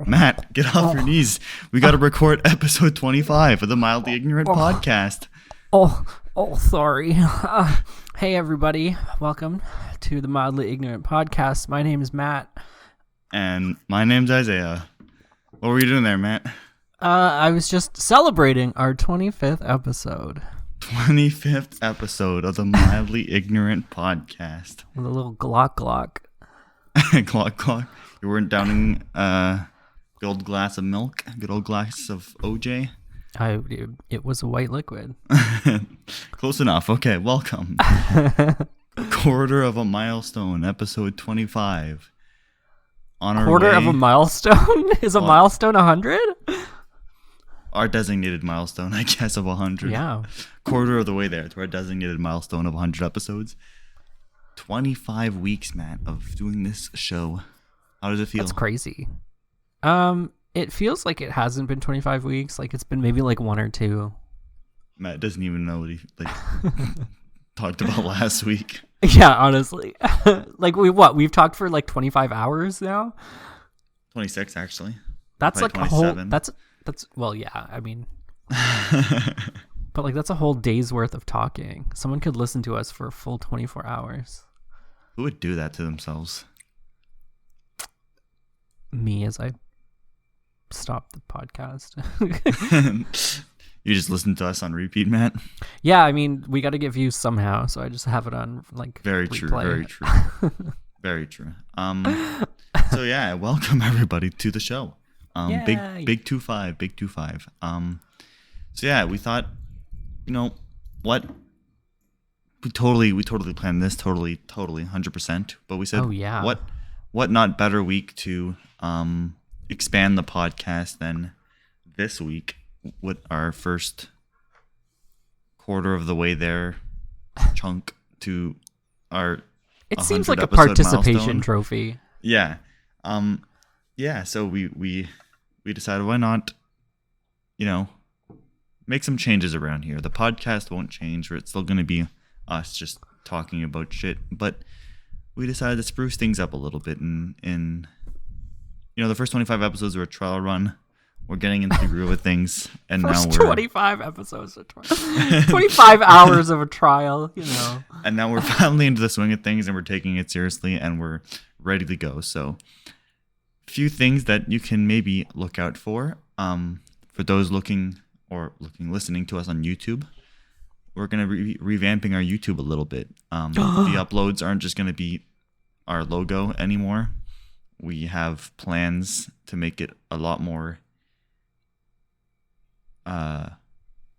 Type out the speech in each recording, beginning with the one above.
Matt, get off your knees. We got to record episode 25 of the Mildly Ignorant podcast. Sorry. Hey, everybody. Welcome to the Mildly Ignorant podcast. My name is Matt. And my name's Isaiah. What were you doing there, Matt? I was just celebrating our 25th episode. 25th episode of the Mildly Ignorant podcast. With a little glock. Glock. You weren't downing a good old glass of milk, a good old glass of OJ? It was a white liquid. Close enough. Okay, welcome. Quarter of a milestone, episode 25. On our Quarter way, of a milestone? Is a milestone 100? Our designated milestone, I guess, of 100. Yeah. Quarter of the way there to our designated milestone of 100 episodes. 25 weeks, Matt, of doing this show. How does it feel? That's crazy. It feels like it hasn't been 25 weeks. Like it's been maybe like one or two. Matt doesn't even know what he talked about last week. Yeah, honestly. We've talked for like 25 hours now? 26, actually. That's like a whole, 27. that's, well, yeah, I mean, but like that's a whole day's worth of talking. Someone could listen to us for a full 24 hours. Who would do that to themselves? Me, as I stop the podcast. You just listen to us on repeat, Matt? Yeah, I mean, we got to get views somehow, so I just have it on like Very replay. true. Very true. So yeah, welcome everybody to the show. Big 25. So yeah, we thought, what? We totally planned this, totally 100%. But we said, oh yeah, what not better week to expand the podcast than this week with our first quarter of the way there chunk to our it seems like a episode participation milestone. trophy. Yeah. So we decided, why not, make some changes around here. The podcast won't change, or it's still going to be us just talking about shit, but we decided to spruce things up a little bit. In the first 25 episodes were a trial run. We're getting into the groove of things, and First now we're 25 episodes of 25 hours of a trial, And now we're finally into the swing of things, and we're taking it seriously, and we're ready to go. So, a few things that you can maybe look out for those listening to us on YouTube. We're going to be revamping our YouTube a little bit. The uploads aren't just going to be our logo anymore. We have plans to make it a lot more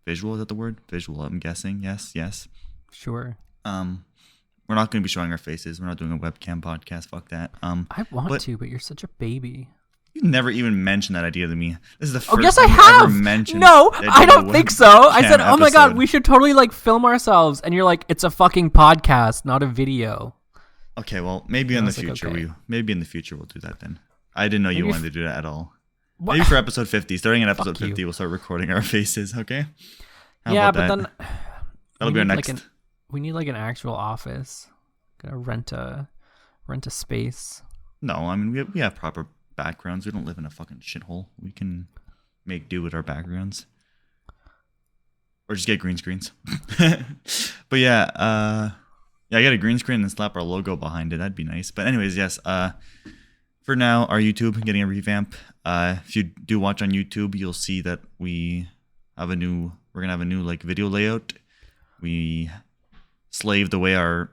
visual. Is that the word? Visual, I'm guessing. Yes. Sure. We're not going to be showing our faces. We're not doing a webcam podcast. Fuck that. I want to, but you're such a baby. You never even mentioned that idea to me. This is the first yes, time I you have. ever mentioned. No, I don't think so. I said, "Oh my god, episode. we should totally like film ourselves," and you're like, "It's a fucking podcast, not a video." Okay, well, maybe in the like, future okay. maybe in the future we'll do that then. I didn't know you Maybe wanted to do that at all. What? Maybe for episode 50. Starting at episode Fuck you. 50, we'll start recording our faces. Okay. How Yeah, about but that? then That'll be our next. we need like an actual office. Gotta rent a space. No, I mean we have proper backgrounds. We don't live in a fucking shithole. We can make do with our backgrounds, or just get green screens. But yeah, I got a green screen and slap our logo behind it. That'd be nice. But anyways, yes. For now, our YouTube getting a revamp. If you do watch on YouTube, you'll see that we're gonna have a new like video layout. We slaved away our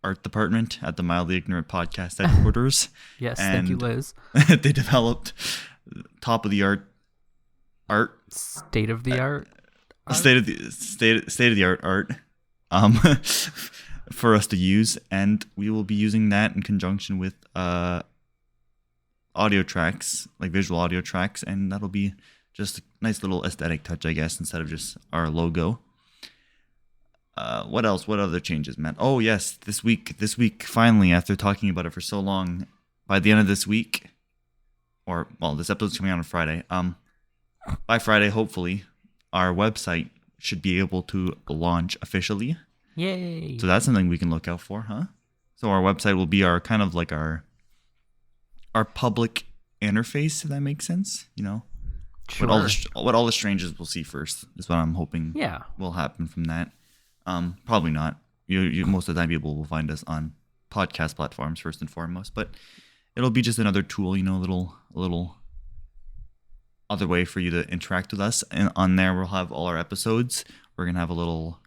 art department at the Mildly Ignorant podcast headquarters. Yes, and thank you, Liz. they developed top of the art, State of the art. state of the art for us to use, and we will be using that in conjunction with audio tracks, like visual audio tracks, and that'll be just a nice little aesthetic touch, I guess, instead of just our logo. What else? What other changes, Matt? Oh yes, this week finally, after talking about it for so long, by the end of this week, this episode's coming out on Friday. By Friday, hopefully, our website should be able to launch officially. Yay! So that's something we can look out for, huh? So our website will be our kind of like our our public interface, if that makes sense. You know, Sure. what all the strangers will see first is what I'm hoping. Yeah. Will happen from that. Probably not. You most of the time people will find us on podcast platforms first and foremost, but it'll be just another tool. You know, a little other way for you to interact with us, and on there we'll have all our episodes. We're gonna have a little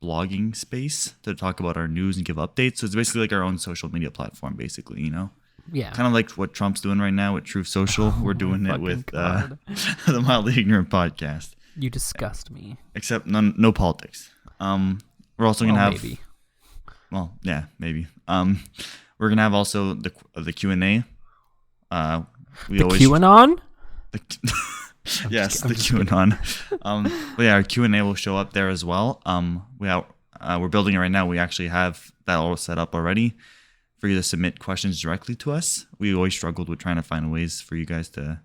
blogging space to talk about our news and give updates. So it's basically like our own social media platform, basically, you know? Yeah. Kind of like what Trump's doing right now with Truth Social. We're doing it with God. the Mildly Ignorant podcast. You disgust me. Except no politics. We're also gonna have maybe. Well, yeah, maybe. We're gonna have also the Q&A. The QAnon? Yes, the QAnon. But yeah, our Q&A will show up there as well. We're building it right now. We actually have that all set up already for you to submit questions directly to us. We always struggled with trying to find ways for you guys to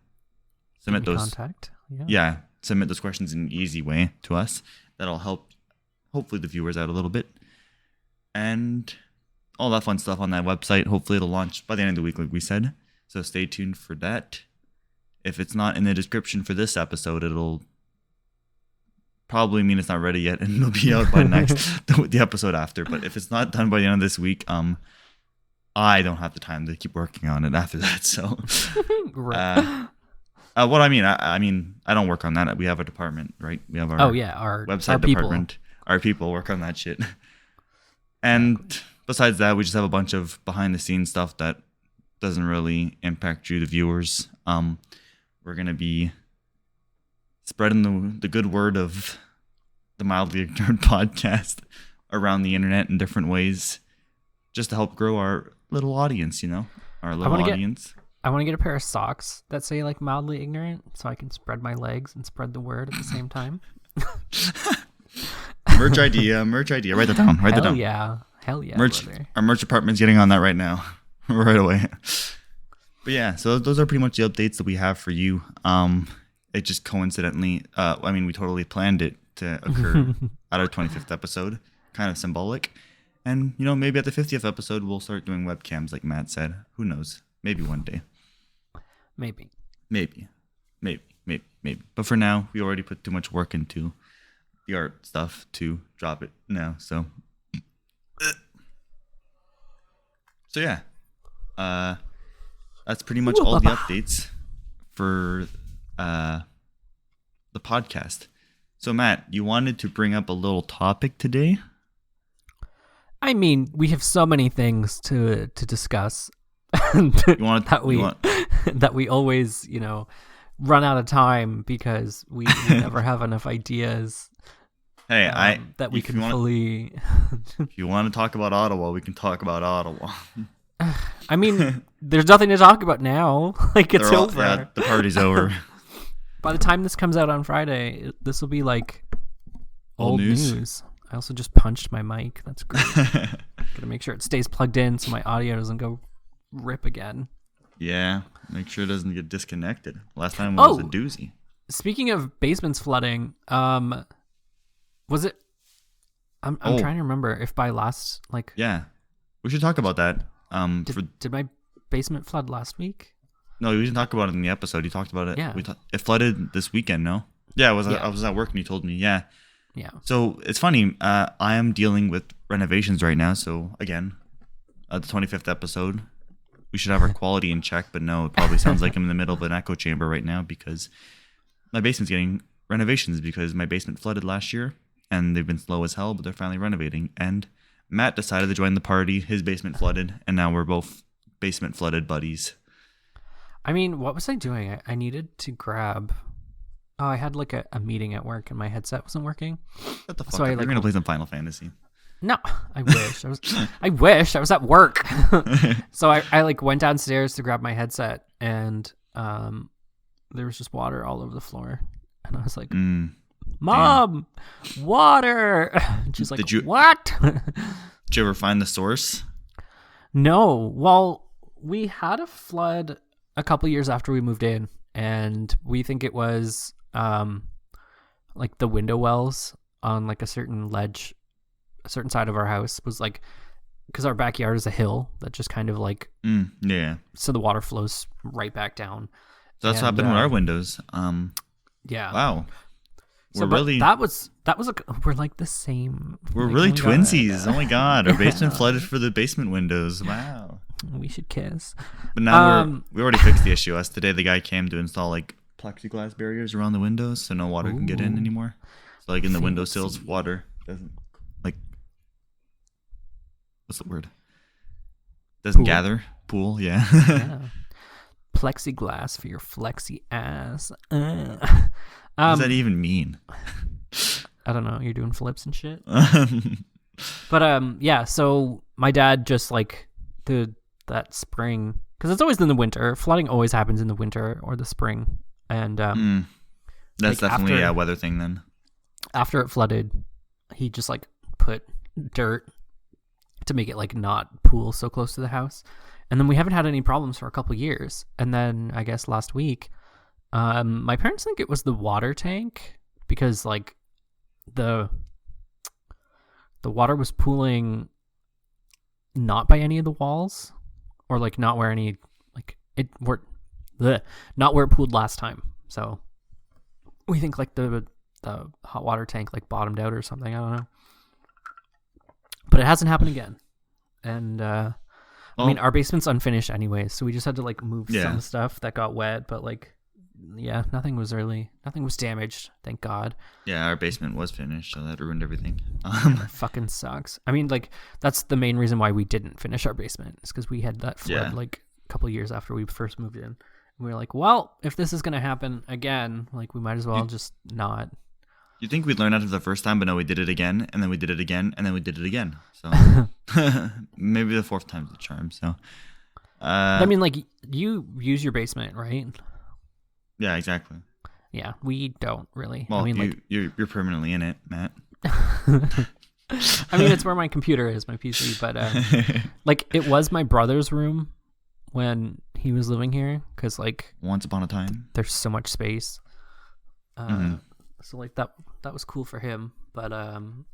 submit those. Contact. Yeah, submit those questions in an easy way to us. That'll help, hopefully, the viewers out a little bit. And all that fun stuff on that website. Hopefully, it'll launch by the end of the week, like we said. So stay tuned for that. If it's not in the description for this episode, it'll probably mean it's not ready yet, and it'll be out by the episode after. But if it's not done by the end of this week, I don't have the time to keep working on it after that. So, what I mean, I don't work on that. We have a department, right? We have our our website our department. People. Our people work on that shit. And besides that, we just have a bunch of behind the scenes stuff that doesn't really impact you, the viewers. We're going to be spreading the good word of the Mildly Ignorant podcast around the internet in different ways just to help grow our little audience, you know, our little audience. I want to get a pair of socks that say like Mildly Ignorant so I can spread my legs and spread the word at the same time. Merch idea. Write that down. Hell yeah. Merch. Brother. Our merch department's getting on that right now. Right away. But yeah, so those are pretty much the updates that we have for you. It just coincidentally, we totally planned it to occur at our 25th episode. Kind of symbolic. And, you know, maybe at the 50th episode, we'll start doing webcams like Matt said. Who knows? Maybe one day. Maybe. But for now, we already put too much work into the art stuff to drop it now. So yeah. That's pretty much all the updates for the podcast. So, Matt, you wanted to bring up a little topic today? I mean, we have so many things to discuss that we always, you know, run out of time because we never have enough ideas. Hey, that we can fully. If you want to talk about Ottawa, we can talk about Ottawa. I mean, there's nothing to talk about now. Like, it's over. Yeah, the party's over. By the time this comes out on Friday, this will be like old news. I also just punched my mic. That's great. Gotta make sure it stays plugged in so my audio doesn't go rip again. Yeah, make sure it doesn't get disconnected. Last time was a doozy. Speaking of basements flooding, was it? I'm trying to remember if by last Yeah, we should talk about that. Did my basement flood last week? No, we didn't talk about it in the episode. You talked about it. Yeah. It flooded this weekend, no? Yeah, I was at work and you told me, yeah. Yeah. So it's funny, I am dealing with renovations right now. So again, the 25th episode, we should have our quality in check, but no, it probably sounds like I'm in the middle of an echo chamber right now because my basement's getting renovations because my basement flooded last year and they've been slow as hell, but they're finally renovating. And Matt decided to join the party. His basement flooded, and now we're both basement flooded buddies. I mean, what was I doing? I needed to grab... Oh, I had like a meeting at work, and my headset wasn't working. What the fuck? You're going to play some Final Fantasy. No, I wish. I wish I was at work. So I like went downstairs to grab my headset, and there was just water all over the floor. And I was like, Mom, water. And she's like, what? Did you ever find the source? No. Well, we had a flood a couple years after we moved in, and we think it was like the window wells on like a certain ledge, a certain side of our house was like because our backyard is a hill that just kind of like, Yeah. so the water flows right back down. So that's what happened with our windows. Yeah. Wow. So We're really we're like the same. we're like, really oh my God. twinsies. Oh my god. Our basement flooded for the basement windows. Wow. We should kiss. But now we already fixed the issue. Today the guy came to install like plexiglass barriers around the windows so no water can get in anymore. So like in the windowsills, water doesn't like what's the word? Doesn't gather. Pool, yeah. Yeah. Plexiglass for your flexi ass. What does that even mean? I don't know. You're doing flips and shit. But yeah. So my dad just like that spring, because it's always in the winter. Flooding always happens in the winter or the spring, and that's like definitely a weather thing. Then after it flooded, he just like put dirt to make it like not pool so close to the house. And then we haven't had any problems for a couple years. And then I guess last week, my parents think it was the water tank, because like the water was pooling not by any of the walls, or like not where any not where it pooled last time. So we think like the hot water tank like bottomed out or something. I don't know. But it hasn't happened again. And I mean, our basement's unfinished anyway, so we just had to like move some stuff that got wet, but like, yeah, nothing was damaged, thank God. Yeah, our basement was finished, so that ruined everything. That fucking sucks. I mean, like, that's the main reason why we didn't finish our basement, is because we had that flood like a couple of years after we first moved in. And we were like, well, if this is gonna happen again, like, we might as well just not. You think we'd learn after the first time, but no, we did it again, and then we did it again, and then we did it again. So maybe the fourth time's the charm. So I mean, like, you use your basement, right? Yeah, exactly. Yeah, we don't really. Well, I mean, you're permanently in it, Matt. I mean, it's where my computer is, my PC, but like, it was my brother's room when he was living here, because like once upon a time there's so much space. So like that was cool for him, but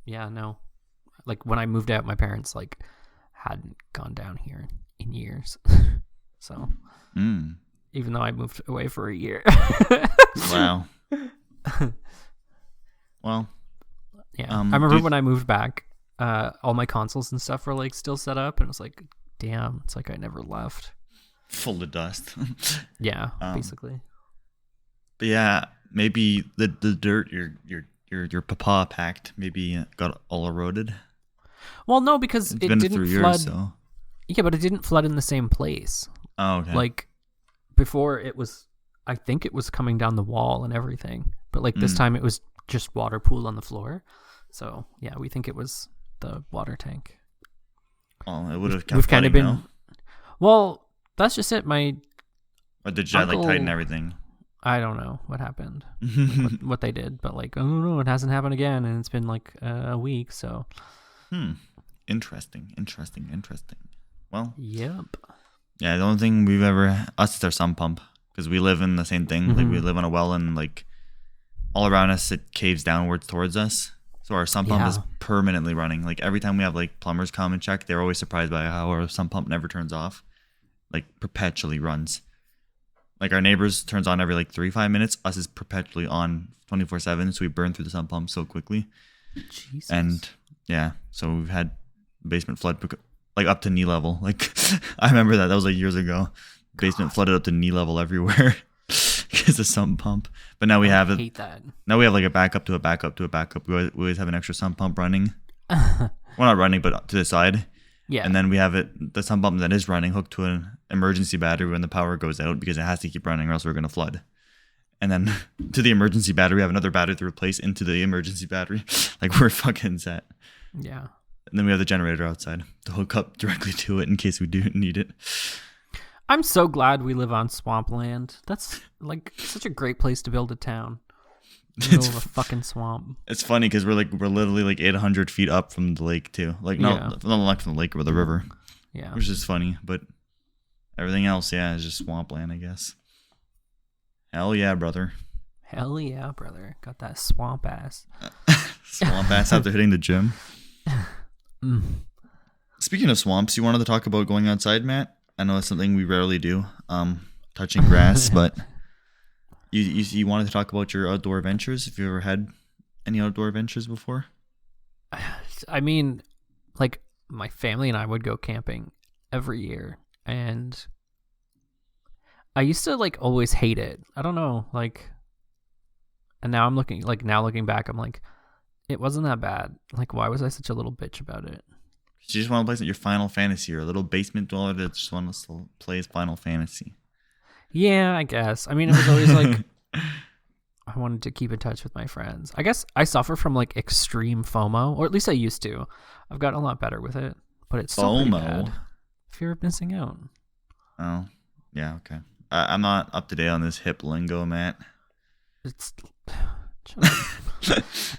yeah, no, like when I moved out, my parents like hadn't gone down here in years. So even though I moved away for a year. Wow. Well, yeah, I remember when I moved back, all my consoles and stuff were like still set up, and it was like, damn, it's like I never left. Full of dust. Yeah, basically. But yeah, maybe the dirt your papa packed maybe got all eroded. Well, no, because it didn't flood. Years, so. Yeah, but it didn't flood in the same place. Oh, okay. Like before, I think it was coming down the wall and everything, but like this time it was just water pool on the floor. So yeah, we think it was the water tank. Oh, it would have kept. We've kind of been. No? Well, that's just it. Or did you like tighten everything? I don't know what happened, what they did, but like, oh no, it hasn't happened again, and it's been like a week. So. Interesting. Well. Yep. Yeah, the only thing we've ever is our sump pump, because we live in the same thing. Like we live on a well, and like all around us it caves downwards towards us. So our sump pump is permanently running. Like every time we have like plumbers come and check, they're always surprised by how our sump pump never turns off. Like perpetually runs. Like our neighbors turns on every like 3-5 minutes. Us is perpetually on 24/7. So we burn through the sump pump so quickly. Jesus. And yeah, so we've had basement flood like up to knee level. Like I remember that was like years ago. Basement flooded up to knee level everywhere because of sump pump. But now we have it. Hate that. Now we have like a backup to a backup to a backup. We always have an extra sump pump running. Well, not running, but to the side. Yeah. And then we have the sump pump that is running hooked to an emergency battery when the power goes out, because it has to keep running or else we're going to flood. And then to the emergency battery, we have another battery to replace into the emergency battery. Like we're fucking set. Yeah. And then we have the generator outside to hook up directly to it in case we do need it. I'm so glad we live on swampland. That's like such a great place to build a town. Middle of a fucking swamp. It's funny because we're literally like 800 feet up from the lake too. Like not from the lake or the river. Yeah. Which is funny, but everything else, yeah, is just swampland, I guess. Hell yeah, brother. Hell yeah, brother. Got that swamp ass. Swamp ass after hitting the gym. Speaking of swamps, you wanted to talk about going outside, Matt? I know it's something we rarely do, touching grass, but you wanted to talk about your outdoor adventures. If you ever had any outdoor adventures before? I mean, like my family and I would go camping every year, and I used to like always hate it. I don't know, like, and now looking back, I'm like, it wasn't that bad. Like, why was I such a little bitch about it? You just want to play your Final Fantasy, or a little basement dweller that just wants to play his Final Fantasy. Yeah, I guess. I mean, it was always like I wanted to keep in touch with my friends. I guess I suffer from like extreme FOMO, or at least I used to. I've gotten a lot better with it, but it's still pretty bad. Fear of missing out. Oh, yeah, okay. I'm not up to date on this hip lingo, Matt. It's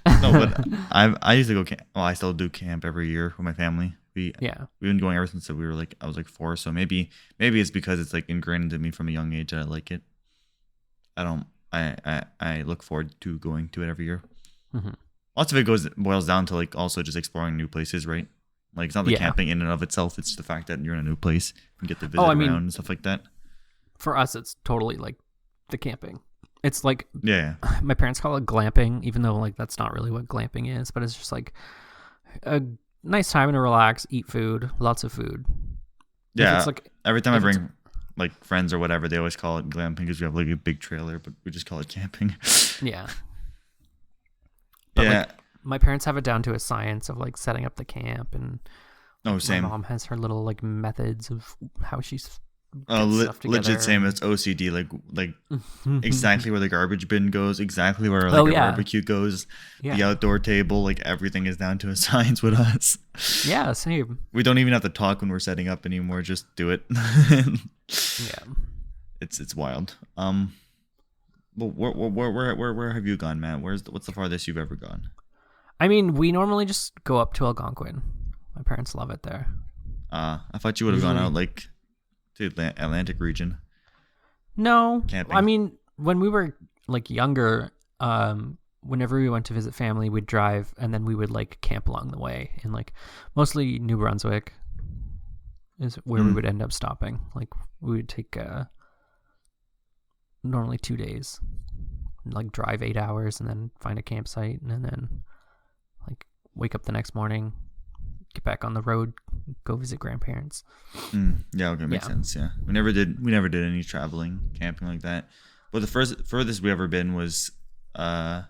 no, but I used to go camp. Well, I still do camp every year with my family. We've been going ever since we were like I was like 4. So maybe it's because it's like ingrained into me from a young age that I like it. I look forward to going to it every year. Mm-hmm. Lots of it boils down to like also just exploring new places, right? Like it's not the camping in and of itself; it's the fact that you're in a new place and get to visit around and stuff like that. For us, it's totally like the camping. It's like my parents call it glamping, even though like that's not really what glamping is. But it's just like a nice time to relax, eat food, lots of food. Yeah, it's like every time I bring like friends or whatever, they always call it glamping because we have like a big trailer, but we just call it camping. Yeah. But like, my parents have it down to a science of like setting up the camp, and same. My mom has her little like methods of how she's legit same. It's OCD, like exactly where the garbage bin goes, exactly where like barbecue goes, the outdoor table, like everything is down to a science with us. Yeah, same. We don't even have to talk when we're setting up anymore. Just do it. Yeah, it's wild. But where have you gone, Matt? What's the farthest you've ever gone? I mean, we normally just go up to Algonquin. My parents love it there. I thought you would have gone out like to the Atlantic region. No, camping. I mean, when we were like younger, whenever we went to visit family, we'd drive and then we would like camp along the way, and like mostly New Brunswick is where we would end up stopping. Like we would take normally 2 days, like drive 8 hours and then find a campsite, and then like wake up the next morning, get back on the road, go visit grandparents. Yeah, okay, makes sense. Yeah, we never did any traveling, camping like that. But the furthest we ever been was I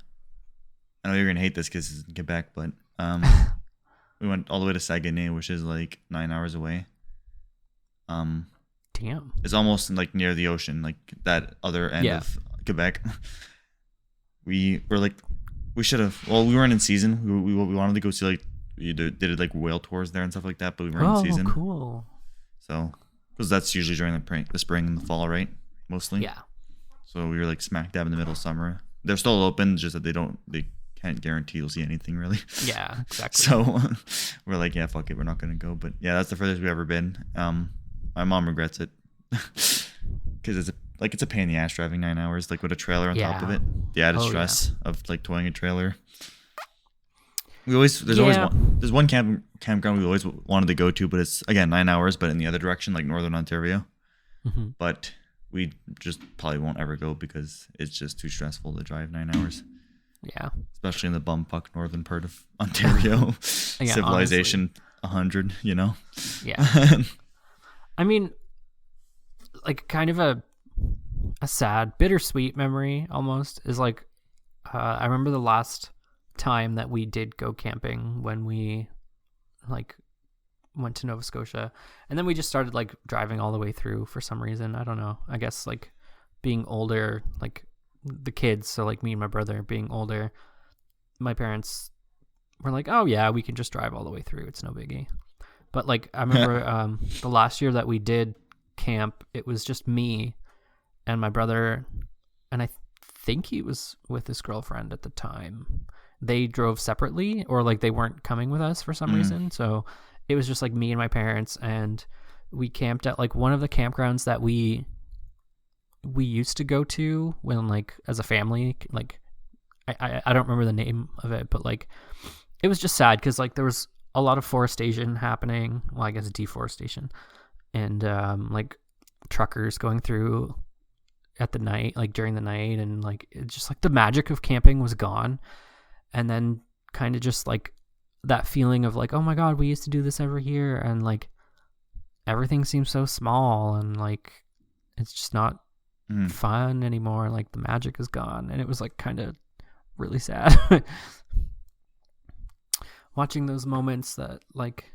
know you're gonna hate this because it's in Quebec, but we went all the way to Saguenay, which is like 9 hours away. Damn, it's almost like near the ocean, like that other end of Quebec. We were like, we should have. Well, we weren't in season. We wanted to go see like. We did like whale tours there and stuff like that, but we weren't in season. Oh, cool. So, because that's usually during the spring and the fall, right? Mostly. Yeah. So we were like smack dab in the middle of summer. They're still open, just that they can't guarantee you'll see anything really. Yeah, exactly. So we're like, yeah, fuck it, we're not gonna go. But yeah, that's the furthest we've ever been. My mom regrets it because it's a pain in the ass driving 9 hours, like with a trailer on top of it. The added stress of like towing a trailer. There's one campground we always wanted to go to, but it's again 9 hours, but in the other direction, like Northern Ontario. Mm-hmm. But we just probably won't ever go because it's just too stressful to drive 9 hours. Yeah, especially in the bumfuck northern part of Ontario. Civilization honestly. 100, you know. Yeah. I mean, like kind of a sad, bittersweet memory almost is like I remember the last time that we did go camping when we like went to Nova Scotia, and then we just started like driving all the way through for some reason. I don't know, I guess like being older, like the kids, so like me and my brother being older, my parents were like, oh yeah, we can just drive all the way through, it's no biggie. But like I remember the last year that we did camp, it was just me and my brother, and I think he was with his girlfriend at the time. They drove separately, or like they weren't coming with us for some reason. So it was just like me and my parents, and we camped at like one of the campgrounds that we used to go to when like as a family. Like I don't remember the name of it, but like it was just sad because like there was a lot of forestation happening. Well, I guess deforestation, and like truckers going through at the night, like during the night, and like it's just like the magic of camping was gone, and then kind of just like that feeling of like, oh my god, we used to do this every year, and like everything seems so small, and like it's just not fun anymore. Like the magic is gone, and it was like kind of really sad watching those moments that like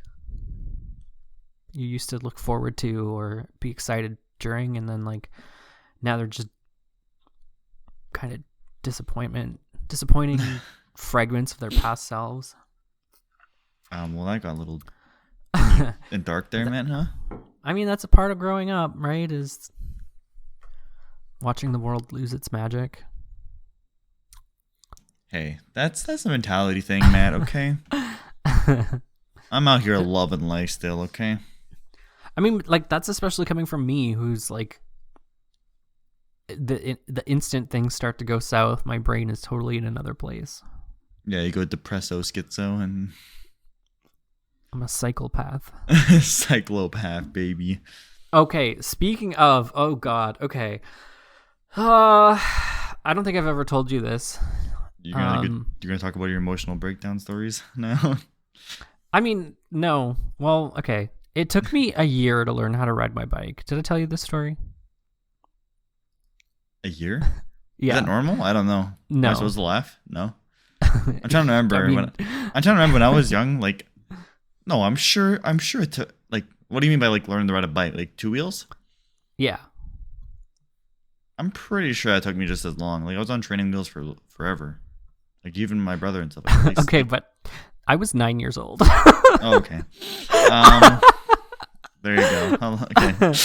you used to look forward to or be excited during, and then like now they're just kind of disappointing fragments of their past selves. Well, that got a little and dark there, man, huh? I mean, that's a part of growing up, right? Is watching the world lose its magic. Hey, that's a mentality thing, Matt, okay? I'm out here loving life still, okay? I mean, like, that's especially coming from me, who's like, the instant things start to go south, my brain is totally in another place. Yeah, you go depresso, schizo, and... I'm a psychopath. Cyclopath, baby. Okay, speaking of, oh god, okay. I don't think I've ever told you this. You're gonna talk about your emotional breakdown stories now? I mean, no. Well, okay. It took me a year to learn how to ride my bike. Did I tell you this story? A year? Yeah. Is that normal? I don't know. No. Am I supposed to laugh? No. I'm trying to remember. I'm trying to remember when I was young. Like, no, I'm sure it took. Like, what do you mean by like learning to ride a bike? Like 2 wheels? Yeah. I'm pretty sure that took me just as long. Like I was on training wheels for forever. Like even my brother and stuff. Like that. Okay, but I was 9 years old. Oh, okay. There you go. Okay.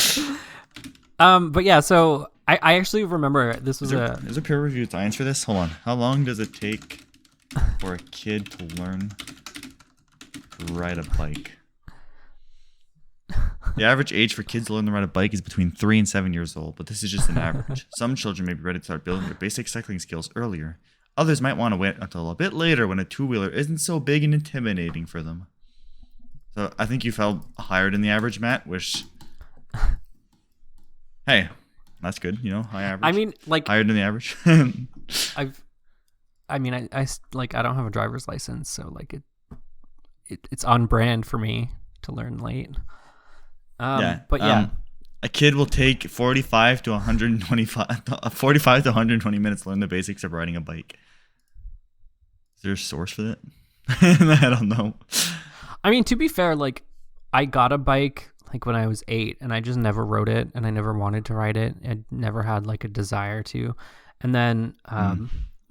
But yeah, so I actually remember this was Is there peer-reviewed science for this? Hold on. How long does it take for a kid to learn to ride a bike? The average age for kids to learn to ride a bike is between 3 and 7 years old, but this is just an average. Some children may be ready to start building their basic cycling skills earlier. Others might want to wait until a bit later when a two-wheeler isn't so big and intimidating for them. So I think you fell higher than the average, Matt, which... Hey, that's good, you know, high average. I mean, like... Higher than the average. I don't have a driver's license, so like it's on brand for me to learn late. But yeah. A kid will take 45 to 120 minutes to learn the basics of riding a bike. Is there a source for that? I don't know. I mean, to be fair, like I got a bike like when I was 8 and I just never rode it and I never wanted to ride it. I never had like a desire to. And then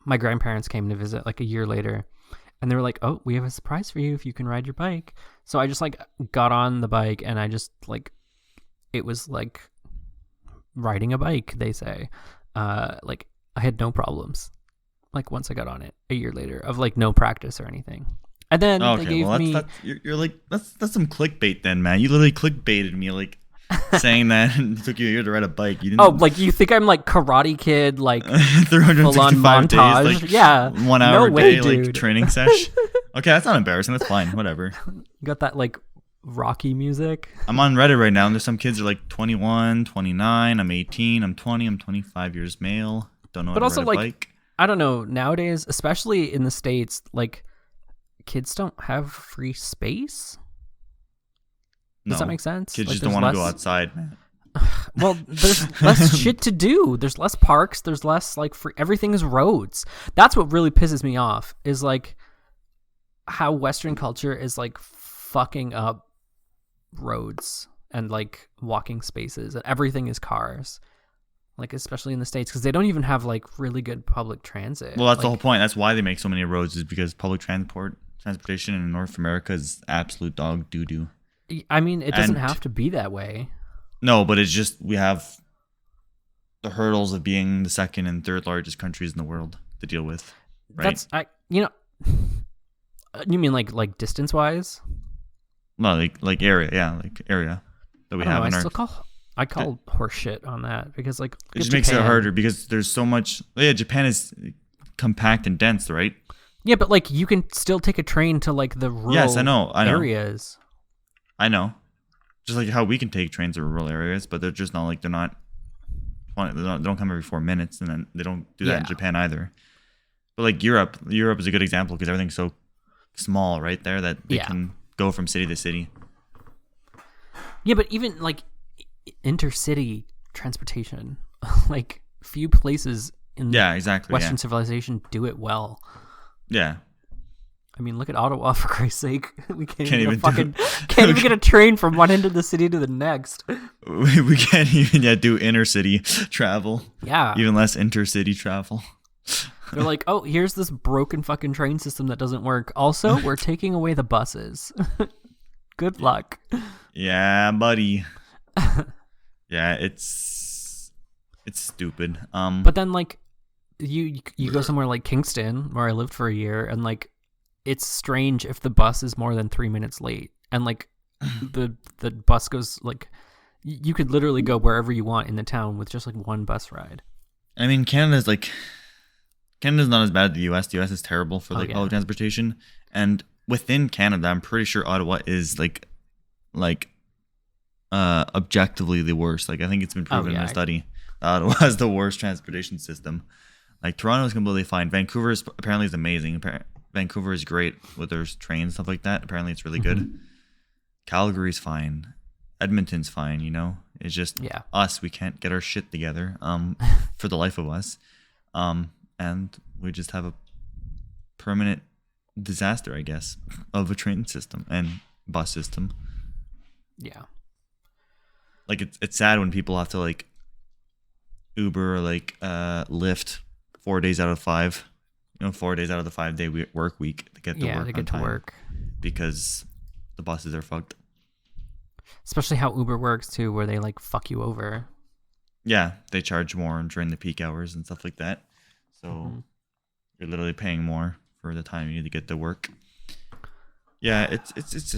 my grandparents came to visit like a year later and they were like, oh, we have a surprise for you if you can ride your bike. So I just like got on the bike and I just like, it was like riding a bike, they say. Like I had no problems. Like once I got on it a year later of like no practice or anything. And then they gave me... You're like, that's some clickbait then, man. You literally clickbaited me like saying that and it took you a year to ride a bike. You didn't... Oh, like you think I'm like Karate Kid, like 365 montage? days, like yeah. 1 hour no way, day, dude. like training sesh. Okay, that's not embarrassing. That's fine. Whatever. You got that like Rocky music. I'm on Reddit right now and there's some kids who are like 21, 29, I'm 18, I'm 20, I'm 25 years male. Don't know how to also, ride a like, bike. I don't know, nowadays, especially in the States, like kids don't have free space. Does that make sense? Kids like, just don't want to go outside, man. Well, there's less shit to do. There's less parks. There's less like free. Everything is roads. That's what really pisses me off. Is like how Western culture is like fucking up roads and like walking spaces, and everything is cars. Like especially in the States, because they don't even have like really good public transit. Well, that's like, the whole point. That's why they make so many roads, is because public transportation in North America is absolute dog doo doo. I mean, it doesn't have to be that way. No, but it's just we have the hurdles of being the second and third largest countries in the world to deal with. Right? You mean like distance wise? No, like area, yeah, like area that we have in our. I call horse shit on that because like it just makes it harder because there's so much. Yeah, Japan is compact and dense, right? Yeah, but like you can still take a train to like the rural Yes, I know. areas. I know. Just like how we can take trains to rural areas, but they're just not like they don't come every 4 minutes, and then they don't do that in Japan either. But like Europe is a good example because everything's so small right there that they can go from city to city. Yeah, but even like intercity transportation, like few places in Western civilization do it well. Yeah. I mean, look at Ottawa, for Christ's sake. We can't even get a train from one end of the city to the next. We can't even do inner city travel. Yeah. Even less intercity travel. They're like, oh, here's this broken fucking train system that doesn't work. Also, we're taking away the buses. Good luck. Yeah, buddy. Yeah, it's stupid. But then like you go somewhere like Kingston, where I lived for a year, and like it's strange if the bus is more than 3 minutes late, and like the bus goes like you could literally go wherever you want in the town with just like one bus ride. I mean, Canada's not as bad as the US. The US is terrible for like public transportation, and within Canada, I'm pretty sure Ottawa is like objectively the worst. Like I think it's been proven in a study that Ottawa has the worst transportation system. Like Toronto is completely fine. Vancouver apparently is amazing. Vancouver is great with their trains and stuff like that. Apparently it's really good. Calgary's fine. Edmonton's fine, you know? It's just us. We can't get our shit together for the life of us. And we just have a permanent disaster, I guess, of a train system and bus system. Yeah. Like it's sad when people have to like Uber or like Lyft 4 days out of 5. 4 days out of the 5-day work week to get to work because the buses are fucked. Especially how Uber works too, where they like fuck you over. Yeah, they charge more during the peak hours and stuff like that. So you're literally paying more for the time you need to get to work. Yeah, it's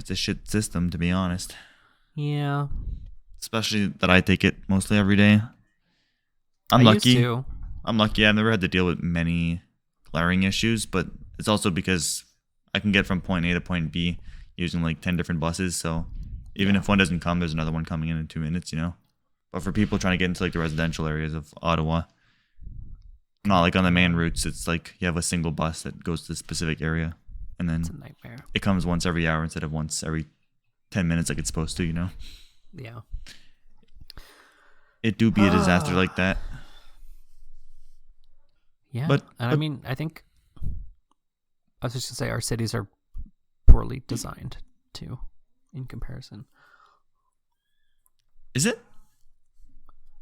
a shit system, to be honest. Yeah. Especially that I take it mostly every day. I'm lucky. Used to. I'm lucky. I've never had to deal with many glaring issues, but it's also because I can get from point A to point B using like 10 different buses. So even if one doesn't come, there's another one coming in 2 minutes, you know? But for people trying to get into like the residential areas of Ottawa, not like on the main routes, it's like you have a single bus that goes to a specific area. And then it's a nightmare. It comes once every hour instead of once every 10 minutes like it's supposed to, you know? Yeah. It do be a disaster like that. Yeah, but I mean, I think I was just gonna say our cities are poorly designed too, in comparison. Is it?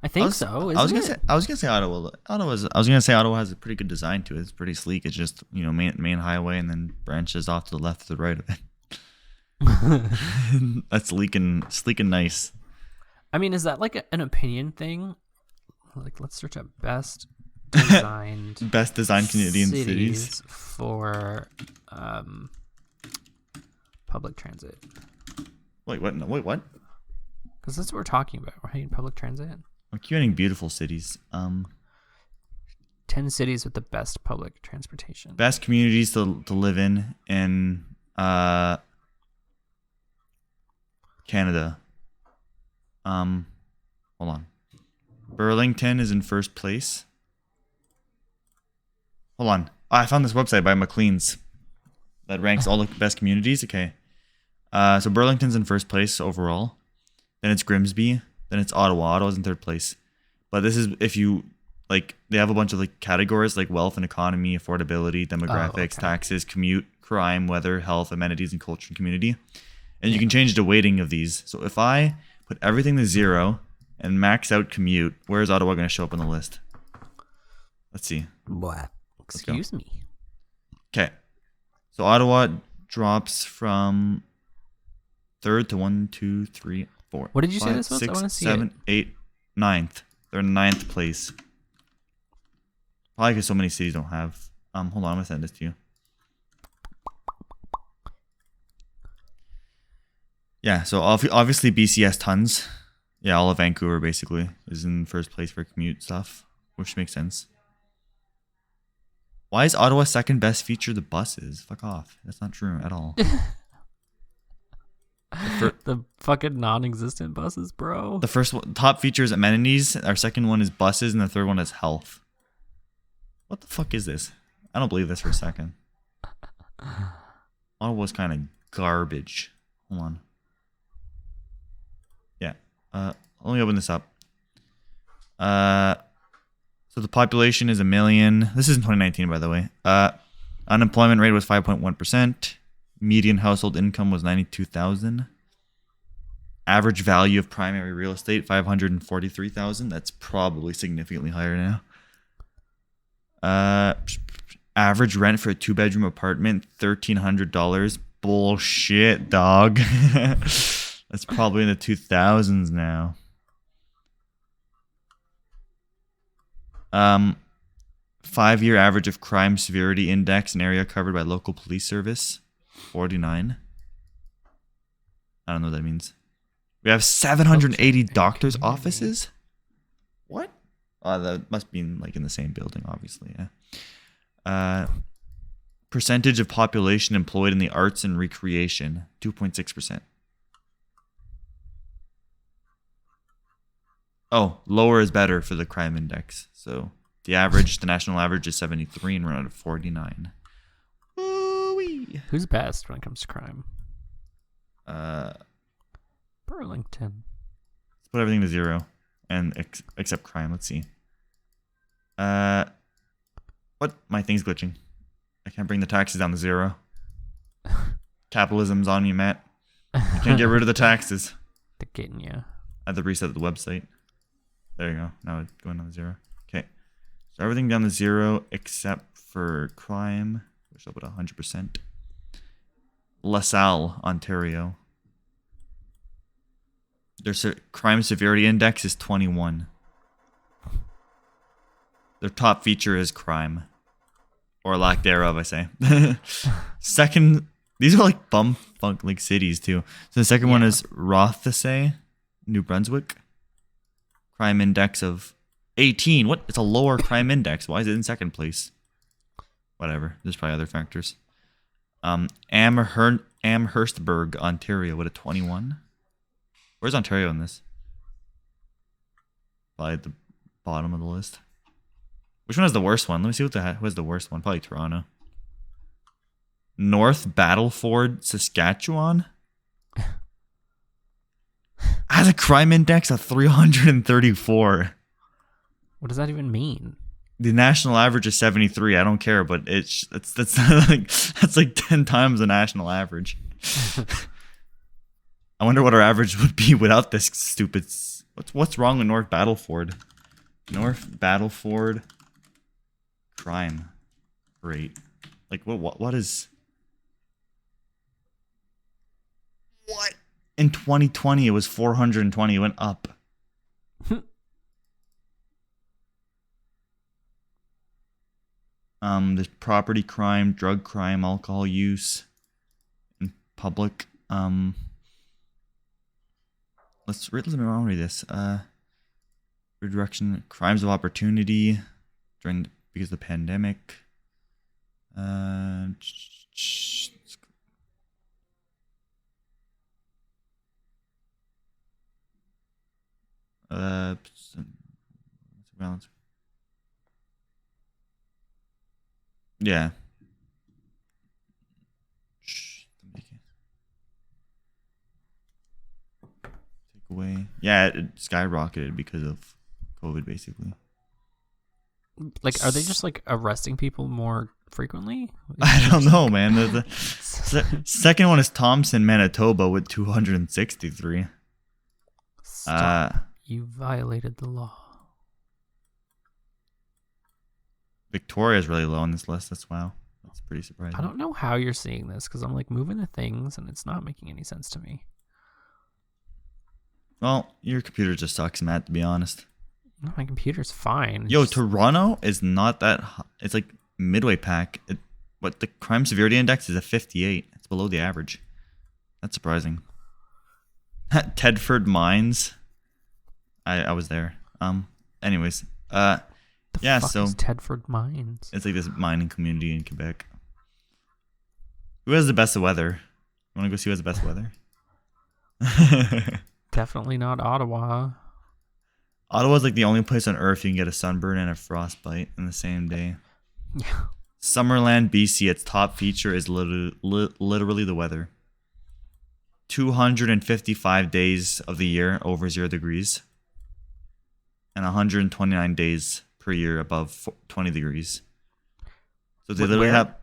I think so. I was gonna say Ottawa. I was gonna say Ottawa has a pretty good design to it. It's pretty sleek. It's just main highway and then branches off to the left or the right of it. That's sleek and nice. I mean, is that like an opinion thing? Like, let's search up best designed community in cities for public transit. Wait, what? No, wait, what? Because that's what we're talking about, right? Public transit. We're curating beautiful cities. 10 cities with the best public transportation. Best communities to live in Canada. Hold on. Burlington is in first place. Hold on. I found this website by McLean's that ranks all the best communities. Okay. So Burlington's in first place overall. Then it's Grimsby. Then it's Ottawa. Ottawa's in third place. But this is if you like, they have a bunch of like categories like wealth and economy, affordability, demographics, taxes, commute, crime, weather, health, amenities, and culture and community. And you can change the weighting of these. So if I put everything to 0 and max out commute, where is Ottawa going to show up on the list? Let's see. What? Excuse me. Okay. So Ottawa drops from 3rd to 1, 2, 3, 4. What did you say 5, this was? 6, I want to see 7, 8, 9th. They're in 9th place. Probably because so many cities don't have. Hold on, I'm going to send this to you. Yeah, so obviously BC has tons. Yeah, all of Vancouver basically is in first place for commute stuff, which makes sense. Why is Ottawa's second best feature the buses? Fuck off. That's not true at all. The fucking non-existent buses, bro. The first one, top feature is amenities. Our second one is buses, and the third one is health. What the fuck is this? I don't believe this for a second. Ottawa's kind of garbage. Hold on. Yeah. Let me open this up. So the population is 1 million. This is in 2019, by the way. Unemployment rate was 5.1%. Median household income was 92,000. Average value of primary real estate 543,000. That's probably significantly higher now. Average rent for a 2-bedroom apartment $1,300. Bullshit, dog. That's probably in the 2000s now. 5-year average of crime severity index in area covered by local police service 49. I don't know what that means. We have 780 doctors' offices. What? Oh, that must be in the same building, obviously. Yeah. Percentage of population employed in the arts and recreation 2.6%. Oh, lower is better for the crime index. So the national average is 73, and we're at 49. Ooh-wee. Who's best when it comes to crime? Burlington. Let's put everything to 0, and except crime. Let's see. What? My thing's glitching. I can't bring the taxes down to 0. Capitalism's on me, Matt. I can't get rid of the taxes. They're getting you. I had to reset the website. There you go. Now it's going down to 0. Okay. So everything down to 0 except for crime, which I'll put 100%. LaSalle, Ontario. Their crime severity index is 21. Their top feature is crime. Or lack thereof, I say. Second, these are like bumfuck cities too. So the second one is Rothesay, New Brunswick. Crime index of 18. What? It's a lower crime index. Why is it in second place? Whatever. There's probably other factors. Amherstburg, Ontario, with a 21. Where's Ontario in this? Probably at the bottom of the list. Which one is the worst one? Let me see who has the worst one. Probably Toronto. North Battleford, Saskatchewan has a crime index of 334. What does that even mean? The national average is 73. I don't care, but that's like 10 times the national average. I wonder what our average would be without this stupid. What's wrong with North Battleford? North Battleford crime rate. Like what is? What? In 2020, it was 420. It went up. There's property crime, drug crime, alcohol use in public. Let me read this. Redirection, crimes of opportunity because of the pandemic. Balance. Yeah. Take away. Yeah, it skyrocketed because of COVID, basically. Like, are they just like arresting people more frequently? I don't know, man. The second one is Thompson, Manitoba, with 263. Stop. You violated the law. Victoria's really low on this list. That's pretty surprising. I don't know how you're seeing this because I'm like moving the things and it's not making any sense to me. Well, your computer just sucks, Matt, to be honest. No, my computer's fine. Yo, Toronto is not that high. It's like midway pack. But the crime severity index is a 58. It's below the average. That's surprising. Tedford Mines. I was there. Anyways. The The Yeah, fuck so is Tedford Mines? it's like this mining community in Quebec. Who has the best weather? You want to go see who has the best weather? Definitely not Ottawa. Ottawa's like the only place on earth you can get a sunburn and a frostbite in the same day. Yeah. Summerland, BC, its top feature is literally the weather. 255 days of the year over 0 degrees. And 129 days per year above 20 degrees. So they literally have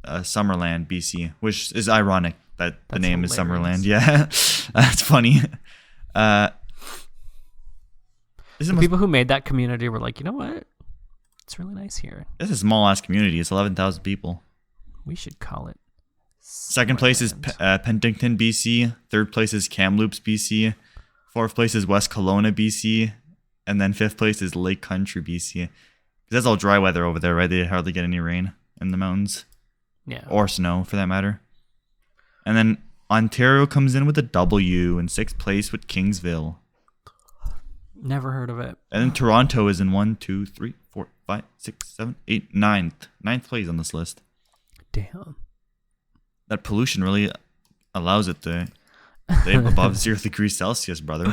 Summerland, BC, which is ironic that the name is Summerland. Yeah, that's funny. The people who made that community were like, you know what? It's really nice here. This is a small ass community. It's 11,000 people. We should call it. Second place is Penticton, BC. Third place is Kamloops, BC. Fourth place is West Kelowna, BC. And then fifth place is Lake Country, BC. Because that's all dry weather over there, right? They hardly get any rain in the mountains. Yeah. Or snow, for that matter. And then Ontario comes in with a W in sixth place with Kingsville. Never heard of it. And then Toronto is in 1, 2, 3, 4, 5, 6, 7, 8, 9th. Ninth place on this list. Damn. That pollution really allows it to stay above 0 degrees Celsius, brother.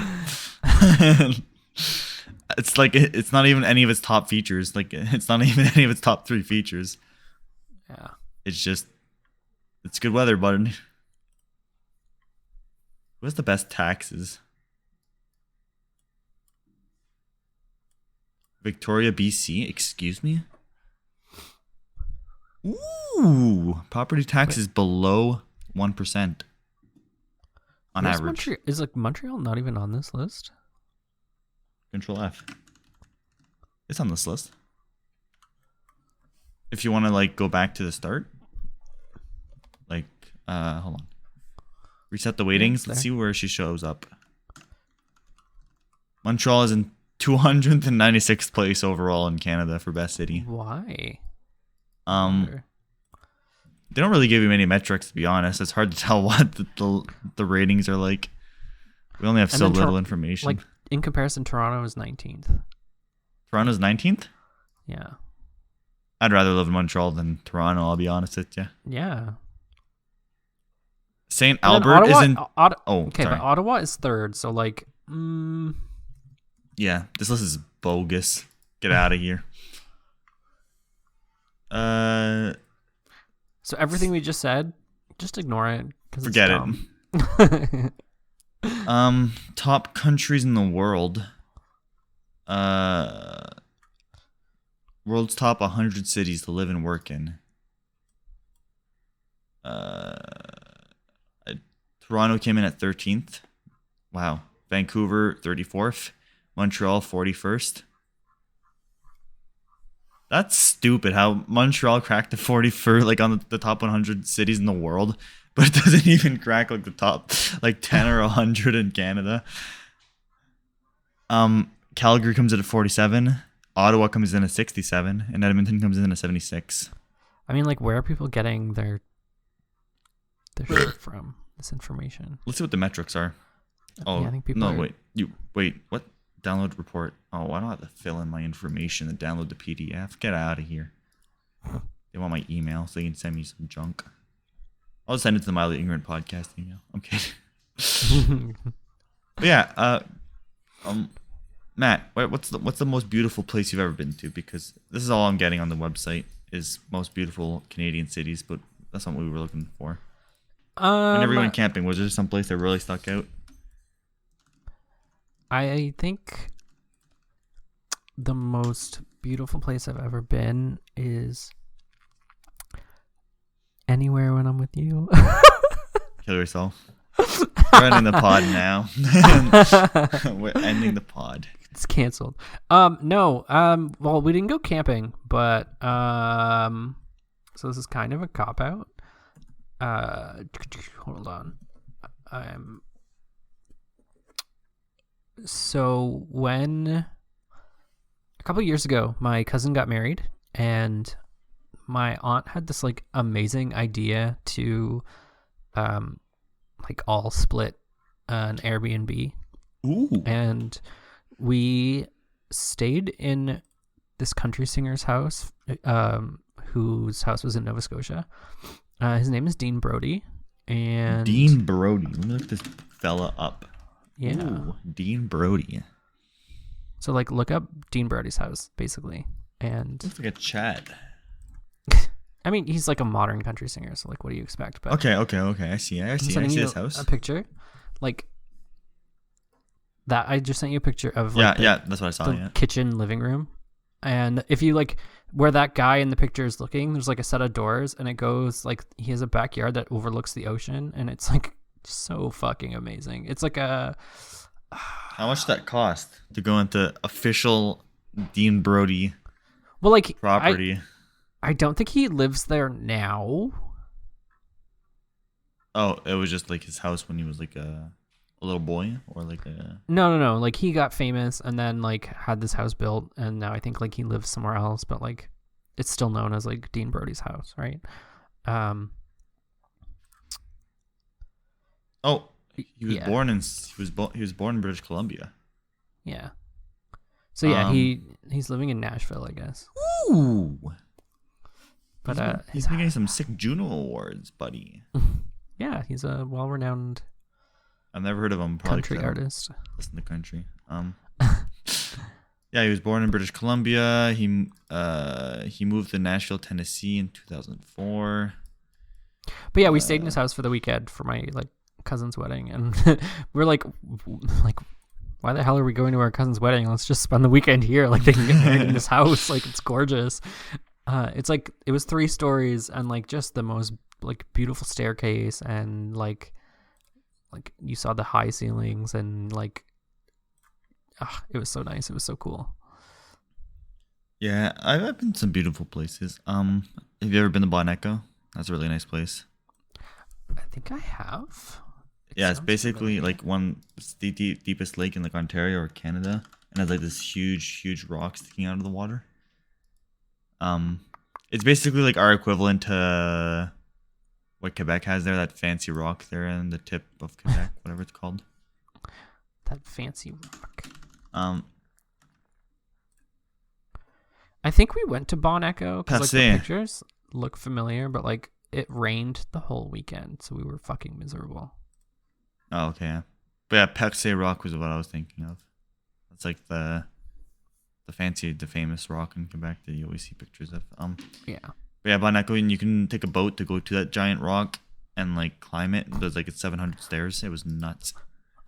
It's like it's not even any of its top features. Like it's not even any of its top 3 features. Yeah. It's just it's good weather, bud. Who has the best taxes? Victoria, BC. Excuse me. Ooh, property taxes below 1% on average. Is like Montreal not even on this list? Control F. It's on this list. If you want to like go back to the start, like hold on, reset the weightings. Let's see where she shows up. Montreal is in 296th place overall in Canada for best city. Why? They don't really give you many metrics, to be honest. It's hard to tell what the ratings are like. We only have so little information. Like in comparison, Toronto is 19th. Toronto's 19th? Yeah. I'd rather live in Montreal than Toronto, I'll be honest with you. Yeah. St. Albert is in... okay, sorry. but Ottawa is third, so like... Yeah, this list is bogus. Get out of here. So everything we just said, just ignore it. Forget it. Top countries in the world. World's top 100 cities to live and work in. Toronto came in at 13th. Wow. Vancouver 34th. Montreal 41st. That's stupid how Montreal cracked the 41st, like on the top 100 cities in the world, but it doesn't even crack like the top like 10 or 100 in Canada. Calgary comes in at 47. Ottawa comes in at 67, and Edmonton comes in at 76. I mean, like, where are people getting their shit from? This information. Let's see what the metrics are. Oh, yeah, I think people no, wait, what? Download report. Oh, I don't have to fill in my information and download the PDF. Get out of here. They want my email so they can send me some junk. I'll send it to the Mildly Ignorant podcast email. I'm kidding. But yeah, Matt, what's the most beautiful place you've ever been to? Because this is all I'm getting on the website is most beautiful Canadian cities, but that's not what we were looking for. Whenever we went camping, was there some place that really stuck out? I think the most beautiful place I've ever been is anywhere when I'm with you. Kill yourself. We're ending the pod now. We're ending the pod. It's canceled. No. Well, we didn't go camping, but so this is kind of a cop out. Hold on. So when a couple of years ago, my cousin got married, and my aunt had this like amazing idea to like all split an Airbnb. Ooh. And we stayed in this country singer's house, whose house was in Nova Scotia. His name is Dean Brody. And Dean Brody. Let me look this fella up. Yeah. Ooh, Dean Brody. So like look up Dean Brody's house, basically. And looks like a Chad. I mean, he's like a modern country singer, so like what do you expect? But Okay. I see his house. A picture. Like that I just sent you a picture of that's what I saw. The kitchen living room. And if you like where that guy in the picture is looking, there's like a set of doors and it goes like he has a backyard that overlooks the ocean and it's like so fucking amazing. It's like a how much did that cost to go into official Dean Brody property? I don't think he lives there now. Oh, it was just like his house when he was like a little boy, or like a No. Like he got famous and then like had this house built, and now I think like he lives somewhere else, but like it's still known as like Dean Brody's house, right? Oh, he was born in British Columbia. Yeah. So yeah, he's living in Nashville, I guess. Ooh. But he's been getting some sick Juno awards, buddy. Yeah, he's a well-renowned. I've never heard of him. Probably country artist. Listen to country. Yeah, he was born in British Columbia. He moved to Nashville, Tennessee in 2004. But yeah, we stayed in his house for the weekend for my like cousin's wedding, and we're like, why the hell are we going to our cousin's wedding? Let's just spend the weekend here. Like they can get married in this house. Like it's gorgeous. It's like it was 3 stories and like just the most like beautiful staircase, and like you saw the high ceilings, and like it was so nice. It was so cool. Yeah, I've been to some beautiful places. Have you ever been to Bon Echo? That's a really nice place. I think I have. It's basically like the deepest lake in like Ontario or Canada, and has like this huge rock sticking out of the water. It's basically like our equivalent to what Quebec has there, that fancy rock there in the tip of Quebec, whatever it's called. That fancy rock. I think we went to Bon Echo because like the pictures look familiar, but like it rained the whole weekend, so we were fucking miserable. Oh, okay. But yeah, Percé Rock was what I was thinking of. It's like the famous rock in Quebec that you always see pictures of. Yeah. But yeah, Bon Echo, and you can take a boat to go to that giant rock and like climb it. There's like 700 stairs. It was nuts.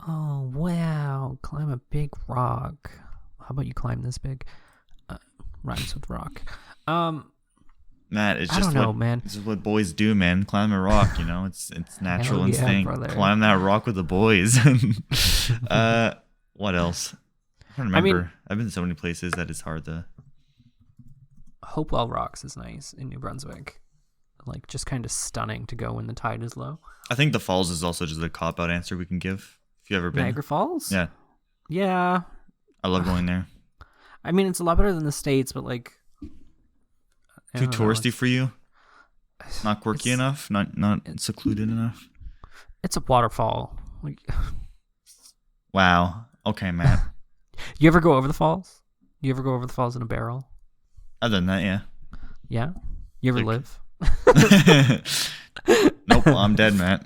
Oh wow! Climb a big rock. How about you climb this big? Rhymes with rock. Matt, it's just I don't know, man. This is what boys do, man. Climb a rock, you know. It's natural instinct. Brother. Climb that rock with the boys. What else? I don't remember. I mean, I've been to so many places that it's hard to. Hopewell Rocks is nice in New Brunswick. Like just kind of stunning to go when the tide is low. I think the falls is also just a cop-out answer we can give. If you ever been Niagara Falls? Yeah. Yeah. I love going there. I mean, it's a lot better than the States, but like too touristy for you? Not quirky enough? Not secluded enough? It's a waterfall. Like, wow. Okay, Matt. You ever go over the falls? You ever go over the falls in a barrel? I've done that, yeah. Yeah? You ever live? Nope, I'm dead, Matt.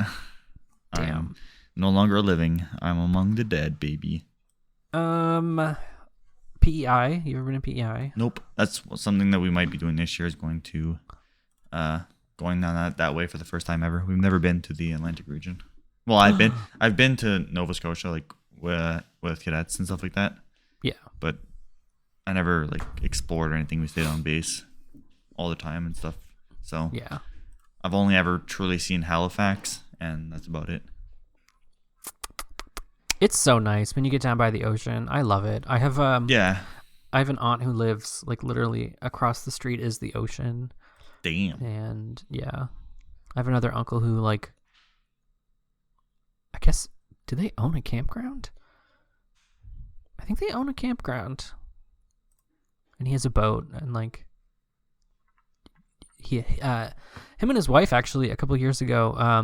Damn. I'm no longer living. I'm among the dead, baby. PEI. You ever been to PEI? Nope. That's something that we might be doing this year, is going down that way for the first time ever. We've never been to the Atlantic region. Well, I've been to Nova Scotia, like with cadets and stuff like that. Yeah. But I never like explored or anything. We stayed on base all the time and stuff. So yeah, I've only ever truly seen Halifax, and that's about it. It's so nice when you get down by the ocean. I love it. I have I have an aunt who lives like literally across the street is the ocean. Damn. And yeah, I have another uncle who like, I guess, do they own a campground? I think they own a campground. And he has a boat, and like him and his wife actually a couple of years ago, I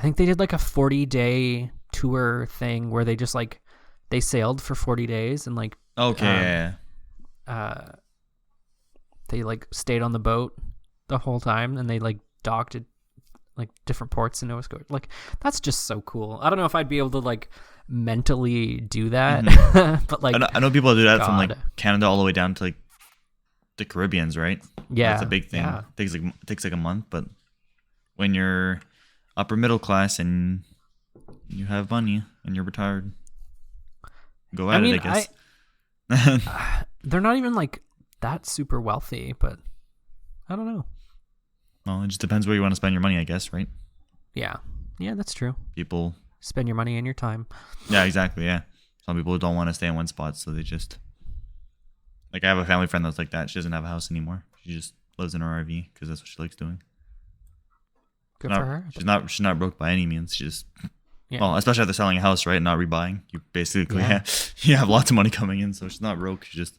think they did like a 40-day tour thing where they just like they sailed for 40 days and like they like stayed on the boat the whole time, and they like docked at like different ports in Nova Scotia. Like that's just so cool. I don't know if I'd be able to like mentally do that, but like I know people do that from like God. Canada all the way down to like the Caribbeans, right? Yeah, That's a big thing. yeah. It takes like a month, but when you're upper middle class and you have money and you're retired, go at it, I guess. They're not even like that super wealthy, but I don't know. Well, it just depends where you want to spend your money, I guess, right? Yeah, that's true. People, Spend your money and your time. yeah, exactly, yeah. Some people don't want to stay in one spot, so they just like I have a family friend that's like that. She doesn't have a house anymore. She just lives in her RV because that's what she likes doing. Good for her. She's not broke by any means. She just Yeah. well, especially after selling a house, right? Not rebuying. You basically Yeah. you have lots of money coming in, so she's not broke. She's just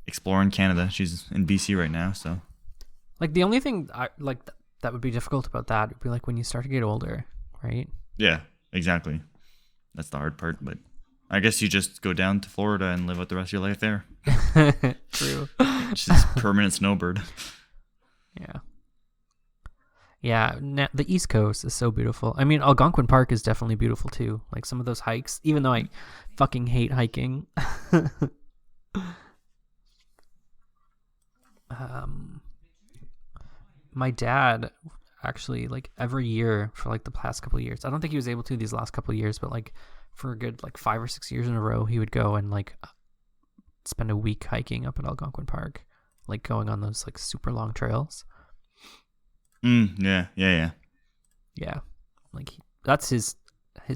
exploring Canada. She's in BC right now, so Like the only thing I like that would be difficult about that would be like when you start to get older, right? yeah, exactly. That's the hard part, but I guess you just go down to Florida and live out the rest of your life there. True. Just permanent snowbird. Yeah. Yeah, the East Coast is so beautiful. I mean, Algonquin Park is definitely beautiful too. Like some of those hikes, even though I fucking hate hiking. My dad actually, like every year for like the past couple of years, I don't think he was able to these last couple of years, but like for a good like 5 or 6 years in a row, he would go and like spend a week hiking up at Algonquin Park, like going on those like super long trails. Yeah. Yeah, like that's his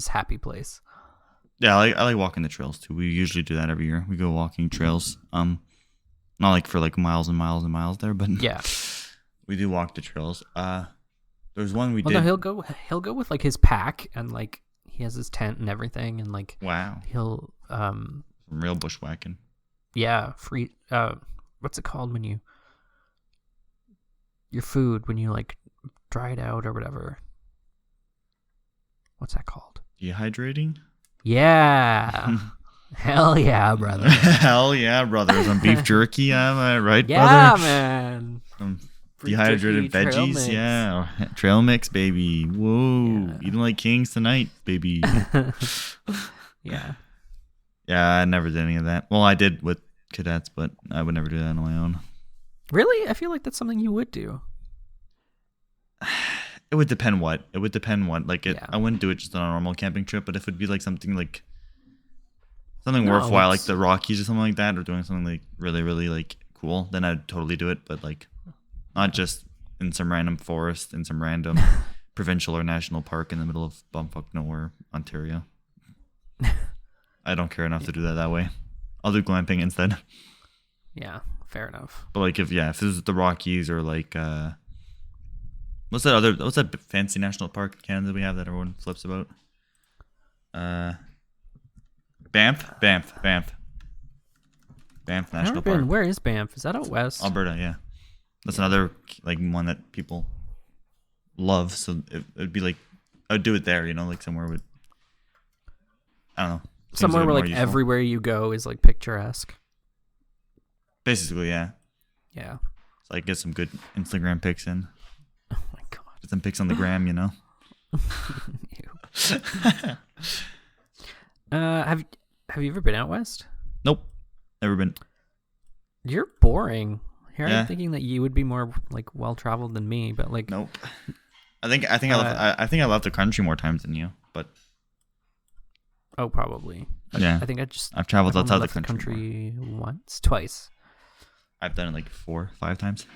happy place. Yeah, I like walking the trails too. We usually do that every year. We go walking trails. Not like for like miles and miles and miles there, but Yeah. we do walk the trails. There's one we Well, did. no, he'll go with like his pack, and like he has his tent and everything, and like Wow, he'll some real bushwhacking. free what's it called when your food when you like dry it out or whatever. What's that called? Dehydrating? Yeah. Hell yeah, brother. Hell yeah, brother. Some beef jerky, am I right, Yeah, brother? man. Some Beef dehydrated jerky, trail veggies, mix. yeah. Trail mix, baby. Whoa. Yeah. Eating like kings tonight, baby. Yeah. Yeah, I never did any of that. Well, I did with cadets, but I would never do that on my own. Really? I feel like that's something you would do. It would depend what. Like, Yeah. I wouldn't do it just on a normal camping trip, but if it'd be like something something No, worthwhile, like it's- the Rockies or something like that, or doing something like really, really like cool, then I'd totally do it. But like, not just in some random forest in some random provincial or national park in the middle of bumfuck nowhere, Ontario. I don't care enough to do that way. I'll do glamping instead. Yeah, fair enough. But like if this is the Rockies or like what's that fancy national park in Canada we have that everyone flips about? Banff I've National never Park. been. Where is Banff? Is that out west? Alberta, yeah. That's another like one that people love. So it'd be like I'd do it there, like somewhere with I don't know. Seems Somewhere a bit where more like useful. everywhere you go is like picturesque. Basically, yeah. Yeah. So I get some good Instagram pics in. Oh my god. Get some pics on the gram, Ew. Have you ever been out west? Nope. Never been. You're boring. Here Yeah. I'm thinking that you would be more like well traveled than me, but like Nope. I think I left the country more times than you, but oh probably. yeah. I think I've traveled I've only outside the left country. twice. I've done it like 4, 5 times.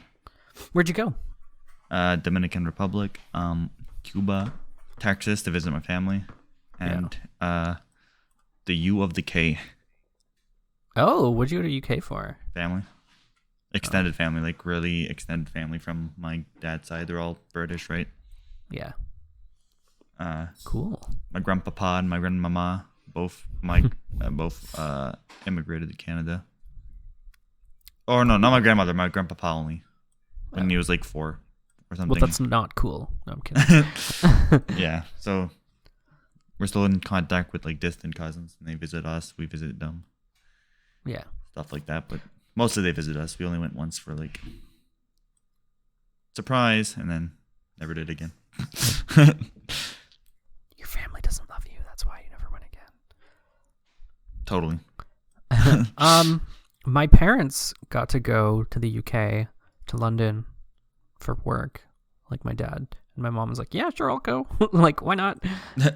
Where'd you go? Dominican Republic, Cuba, Texas to visit my family, and the U of the K Oh, what'd you go to UK for? family. Extended family, like really extended family from my dad's side. They're all British, right? Yeah. Uh, Cool. my grandpapa and my grandmama both immigrated to Canada. Or no, not my grandmother, my grandpapa only. When he was like 4 or something. Well, that's not cool. No, I'm kidding. Yeah, so we're still in contact with like distant cousins, and they visit us, we visit them, Yeah. stuff like that. But mostly they visit us. We only went once for like surprise, and then never did again. Your family doesn't love you. That's why you never went again. Totally. My parents got to go to the UK, to London, for work. Like my dad and my mom was like, "Yeah, sure, I'll go." Like, why not? I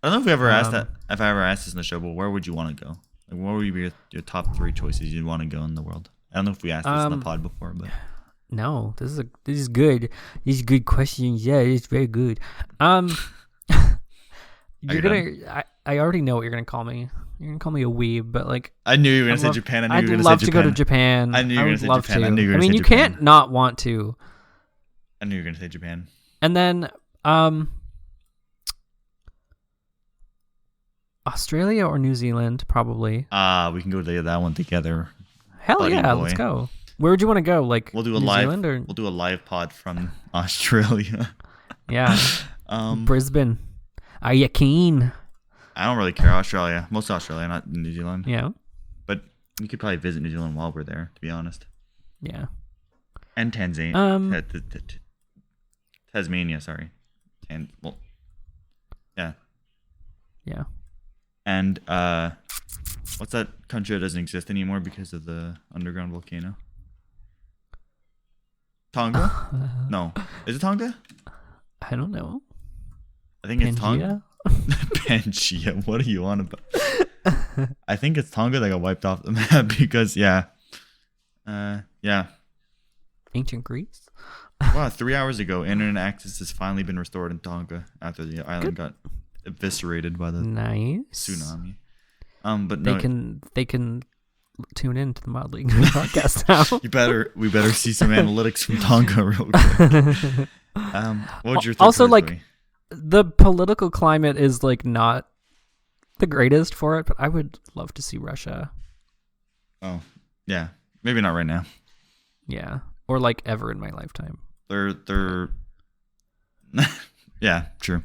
don't know if we ever asked that. If I ever asked this in the show, but where would you want to go? Like, what would be your top 3 choices you'd want to go in the world? I don't know if we asked this in the pod before, but no, this is good. These are good questions. Yeah, it's very good. You're gonna. I already know what you're gonna call me. You're gonna call me a weeb, but like I knew you were gonna say Japan. I'd love to go to Japan. I knew you were gonna say Japan. I mean, you can't not want to. I knew you were gonna say Japan. And then, Australia or New Zealand, probably. We can go to that one together. Hell buddy yeah, boy. Let's go. Where would you want to go? Like we'll do a New live. Zealand or? We'll do a live pod from Australia. Yeah. Brisbane. Are you keen? I don't really care. Australia, most of Australia, not New Zealand. Yeah. But we could probably visit New Zealand while we're there. To be honest. Yeah. And Tanzania. Tasmania, sorry. Yeah. Yeah. And what's that country that doesn't exist anymore because of the underground volcano? Tonga? No. Is it Tonga? I don't know. I think it's Tonga. Pangea. What are you on about? I think it's Tonga that got wiped off the map because yeah. Ancient Greece. Wow, 3 hours ago, internet access has finally been restored in Tonga after the island got eviscerated by the tsunami. But no, they can tune in to the Mod League podcast now. We better see some analytics from Tonga real quick. What would your also like be? The political climate is like not the greatest for it, but I would love to see Russia. Oh yeah, maybe not right now. Yeah, or like ever in my lifetime. They're yeah, true.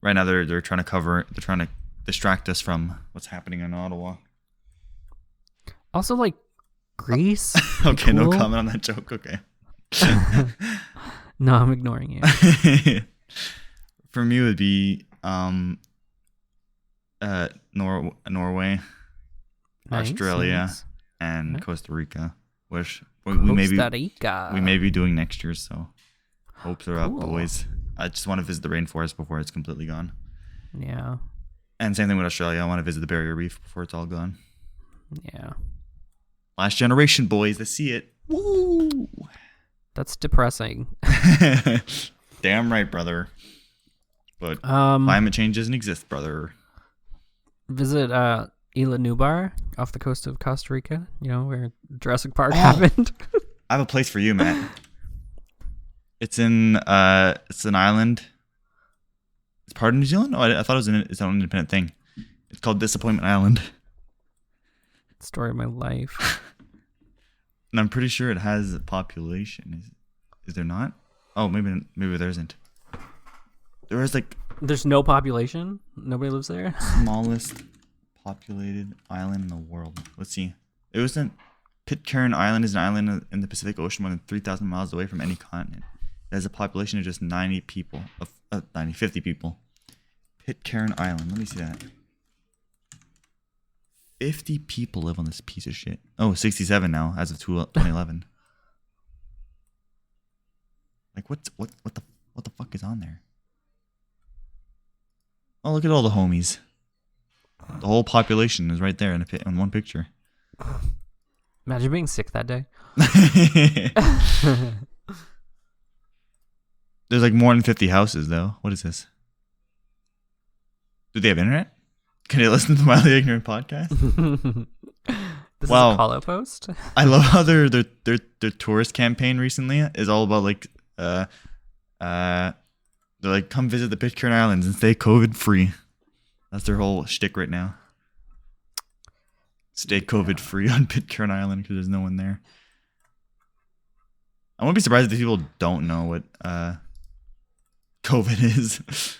Right now they're trying to distract us from what's happening in Ottawa. Also, like Greece. Okay, cool. No comment on that joke. Okay. No, I'm ignoring you. For me, it would be Norway, Nice, Australia, nice. and Costa Rica, which Costa we may be doing next year. So hopes are up, Cool. boys. I just want to visit the rainforest before it's completely gone. Yeah. And same thing with Australia. I want to visit the barrier reef before it's all gone. Yeah. Last generation, boys. Let's see it. Woo! That's depressing. Damn right, brother. But climate change doesn't exist, brother. Visit Isla Nublar off the coast of Costa Rica, you know, where Jurassic Park happened. I have a place for you, Matt. It's an island. It's part of New Zealand? Oh, I thought it was its own independent thing. It's called Disappointment Island. Story of my life. And I'm pretty sure it has a population. Is there not? Oh, maybe there isn't. There is like There's no population? Nobody lives there? smallest populated island in the world. Let's see. It wasn't. Pitcairn Island is an island in the Pacific Ocean more than 3,000 miles away from any continent. It has a population of just 50 people. Pitcairn Island. Let me see that. 50 people live on this piece of shit. Oh, 67 now as of 2011. Like what the fuck is on there? Oh, look at all the homies. The whole population is right there in one picture. Imagine being sick that day. There's like more than 50 houses though. What is this? Do they have internet? Can they listen to my Ignorant podcast? This is a call out post. I love how their tourist campaign recently is all about like they're like, come visit the Pitcairn Islands and stay COVID free. That's their whole shtick right now. Stay COVID free on Pitcairn Island because there's no one there. I won't be surprised if these people don't know what COVID is.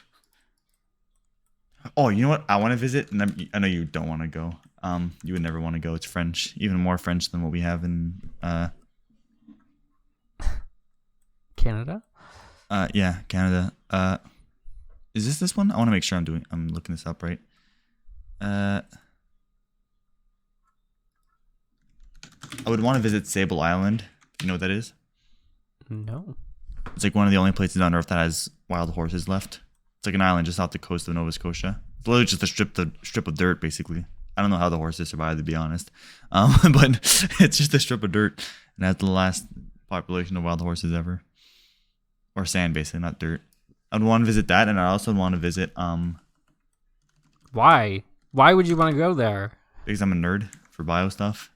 Oh, you know what? I want to visit, and I know you don't want to go. You would never want to go. It's French, even more French than what we have in Canada. Yeah, Canada. Is this one? I want to make sure I'm looking this up right. I would want to visit Sable Island. You know what that is? No. It's like one of the only places on Earth that has wild horses left. It's like an island just off the coast of Nova Scotia. It's literally just a strip of dirt, basically. I don't know how the horses survive, to be honest. But it's just a strip of dirt, and that's the last population of wild horses ever. Or sand, basically, not dirt. I'd want to visit that, and I also want to visit Why? Why would you want to go there? because I'm a nerd for bio stuff.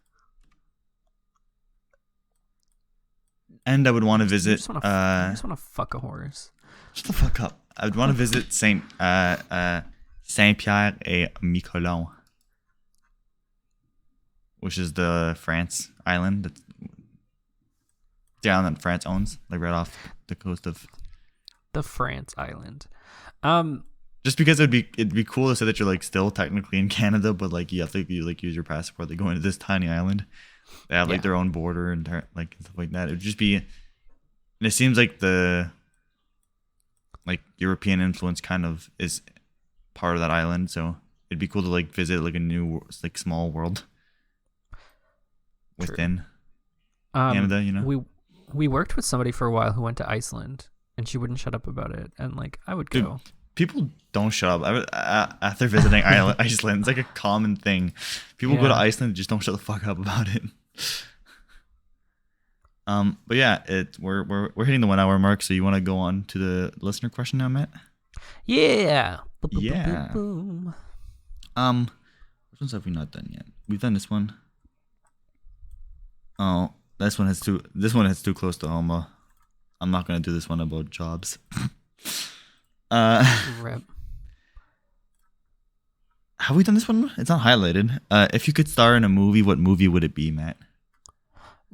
And I would want to visit. You just want to fuck a horse. Shut the fuck up. I would want to visit Saint Pierre et Miquelon, which is the France island. That's the island that France owns, like right off the coast of the France island. Just because it'd be cool to say that you're like still technically in Canada, but like you have to use your passport to go into this tiny island. They have like their own border and like stuff like that. It would just be, and it seems like the like European influence kind of is part of that island, so it'd be cool to like visit like a new like small world within Canada. You know, we worked with somebody for a while who went to Iceland, and she wouldn't shut up about it. And like I would go. Dude, people don't shut up. After visiting Iceland, it's like a common thing. People go to Iceland and just don't shut the fuck up about it. But yeah, we're hitting the 1 hour mark. So you want to go on to the listener question now, Matt? Yeah. Yeah. Boom. Which ones have we not done yet? We've done this one. Oh, this one has too close to home. I'm not gonna do this one about jobs. Rip. Have we done this one? It's not highlighted. If you could star in a movie, what movie would it be, Matt?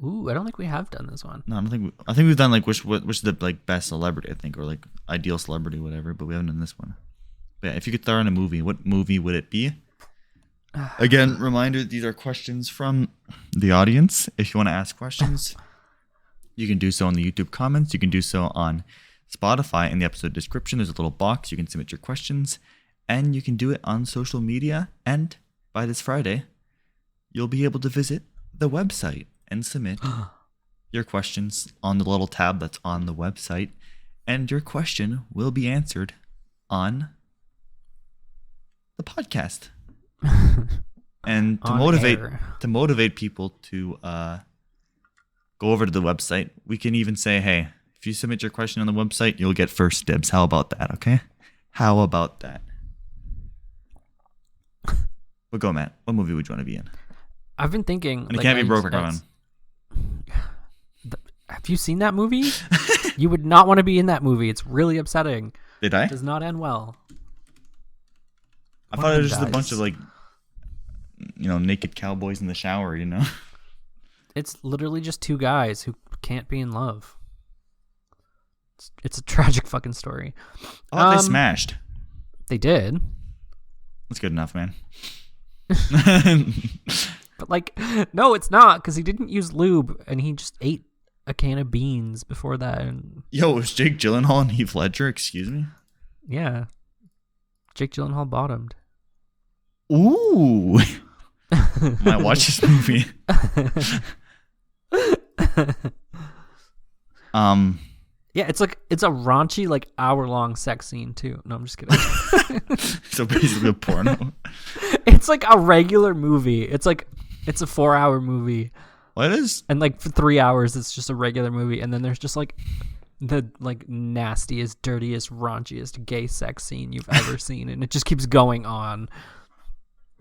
Ooh, I don't think we have done this one. No, I don't think. I think we've done like which is the like best celebrity, I think, or like ideal celebrity, whatever. But we haven't done this one. But yeah, if you could star in a movie, what movie would it be? Again, reminder: these are questions from the audience. If you want to ask questions, you can do so in the YouTube comments. You can do so on Spotify. In the episode description, there's a little box. You can submit your questions, and you can do it on social media. And by this Friday, you'll be able to visit the website and submit your questions on the little tab that's on the website, and your question will be answered on the podcast. And to motivate people to go over to the website, we can even say, hey, if you submit your question on the website, you'll get first dibs. How about that? Okay, how about that? But go, Matt. What movie would you want to be in? I've been thinking, and it can't be Brokeback Mountain. Have you seen that movie? You would not want to be in that movie. It's really upsetting. Did I? It does not end well. I thought it was just a bunch of like, naked cowboys in the shower, you know? It's literally just two guys who can't be in love. It's a tragic fucking story. Oh, they smashed. They did. That's good enough, man. But like, no, it's not, because he didn't use lube, and he just ate a can of beans before that. And yo, it was Jake Gyllenhaal and Heath Ledger? Excuse me? Yeah. Jake Gyllenhaal bottomed. Ooh. Might watch this movie. Yeah, it's a raunchy, like, hour-long sex scene too. No, I'm just kidding. So basically a porno. It's like a regular movie. It's a 4-hour movie. What is? And like for 3 hours, it's just a regular movie, and then there's just like the like nastiest, dirtiest, raunchiest gay sex scene you've ever seen, and it just keeps going on.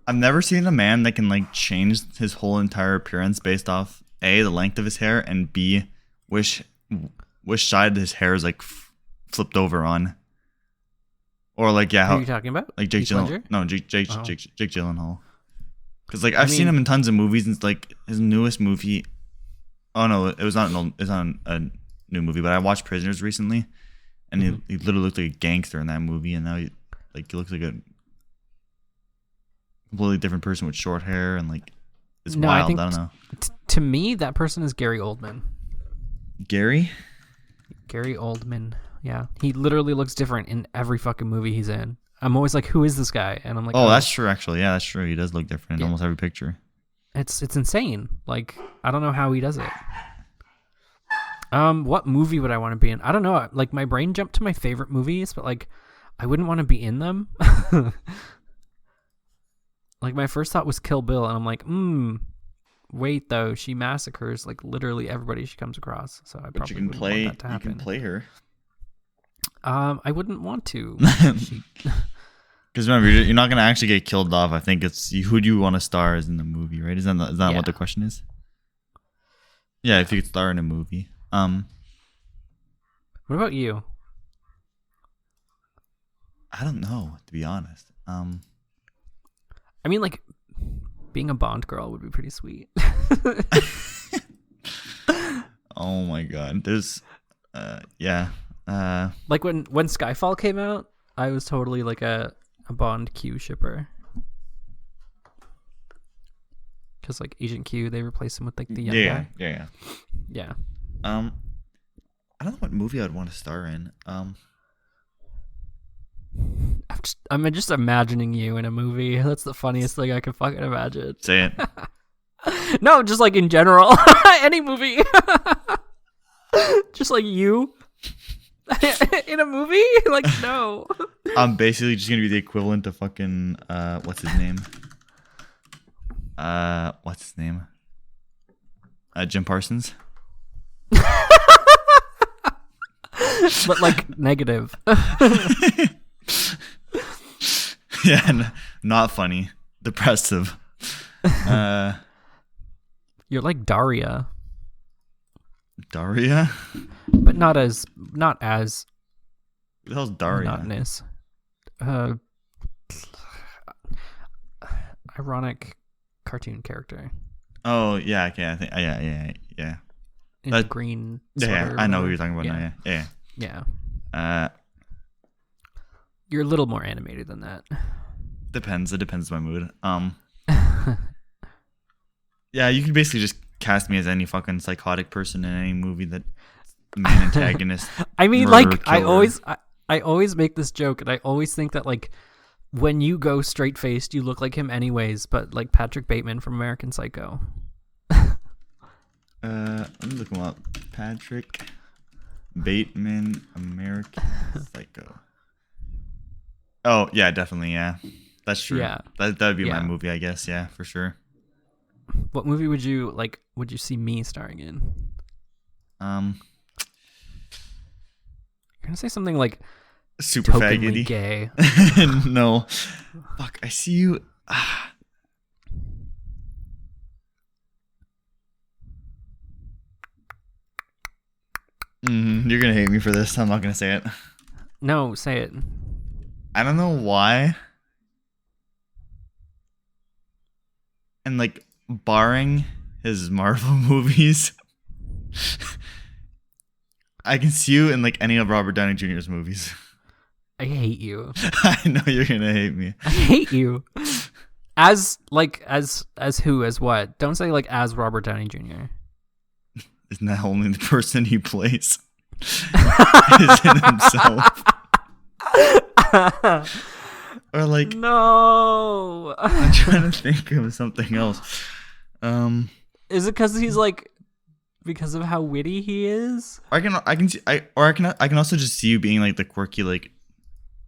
I've never seen a man that can like change his whole entire appearance based off A, the length of his hair, and B, which side his hair is like flipped over on. Or like, yeah, Who are you talking about? Like Jake Gyllenhaal. No, Jake Gyllenhaal. Because like I've seen him in tons of movies, and it's like his newest movie. Oh no, it's not a new movie, but I watched Prisoners recently, and he literally looked like a gangster in that movie, and now he looks like a completely different person with short hair and like it's No, wild. I think I don't know. To me, that person is Gary Oldman. Gary? Gary Oldman. Yeah, he literally looks different in every fucking movie he's in. I'm always like, who is this guy? And I'm like, Oh, that's true. Actually, yeah, that's true. He does look different in Yeah. almost every picture. It's insane. Like, I don't know how he does it. What movie would I want to be in? I don't know. Like, my brain jumped to my favorite movies, but like, I wouldn't want to be in them. Like, my first thought was Kill Bill, and I'm like, wait though, she massacres like literally everybody she comes across. So I But probably wouldn't want that to happen. You can play her. I wouldn't want to. Because remember, you're not gonna actually get killed off. I think it's who do you want to star as in the movie, right? Is that Yeah. what the question is? Yeah, if you could star in a movie. What about you? I don't know, to be honest. I mean, like, being a Bond girl would be pretty sweet. Oh my god, there's, yeah, Like when Skyfall came out, I was totally like a Bond Q shipper. Because like Agent Q, they replaced him with like the young guy. Yeah. Yeah. I don't know what movie I'd want to star in. I'm just imagining you in a movie. That's the funniest thing I can fucking imagine. Say it. No, just like in general, any movie. Just like you in a movie. Like no. I'm basically just gonna be the equivalent of fucking what's his name? Jim Parsons. But like negative. Yeah, not funny. Depressive. You're like Daria, Daria? but not as Who the hell's Daria? monotonous. Ironic cartoon character. Oh yeah, okay. I think yeah. In the green sweater. I know who you're talking about Yeah. now. Yeah. You're a little more animated than that. Depends. It depends on my mood. Yeah, you can basically just cast me as any fucking psychotic person in any movie that main antagonist. I mean, murderer, like I killer. always make this joke, and I always think that like when you go straight faced, you look like him anyways. But like Patrick Bateman from American Psycho. Let me look him up. Patrick Bateman, American Psycho. Oh yeah, definitely. Yeah, that's true. Yeah. that would be my Yeah. movie, I guess. Yeah, for sure. What movie would you see me starring in? Um, You're gonna say something like super tokenly faggoty. gay. No, fuck. I see you. You're gonna hate me for this. I'm not gonna say it. No, say it. I don't know why. And like, barring his Marvel movies, I can see you in like any of Robert Downey Jr.'s movies. I hate you. I know you're gonna hate me. I hate you. As who? As what? Don't say like as Robert Downey Jr. Isn't that only the person he plays is in himself? Or like, No. I'm trying to think of something else. Is it because he's like because of how witty he is? I can also just see you being like the quirky like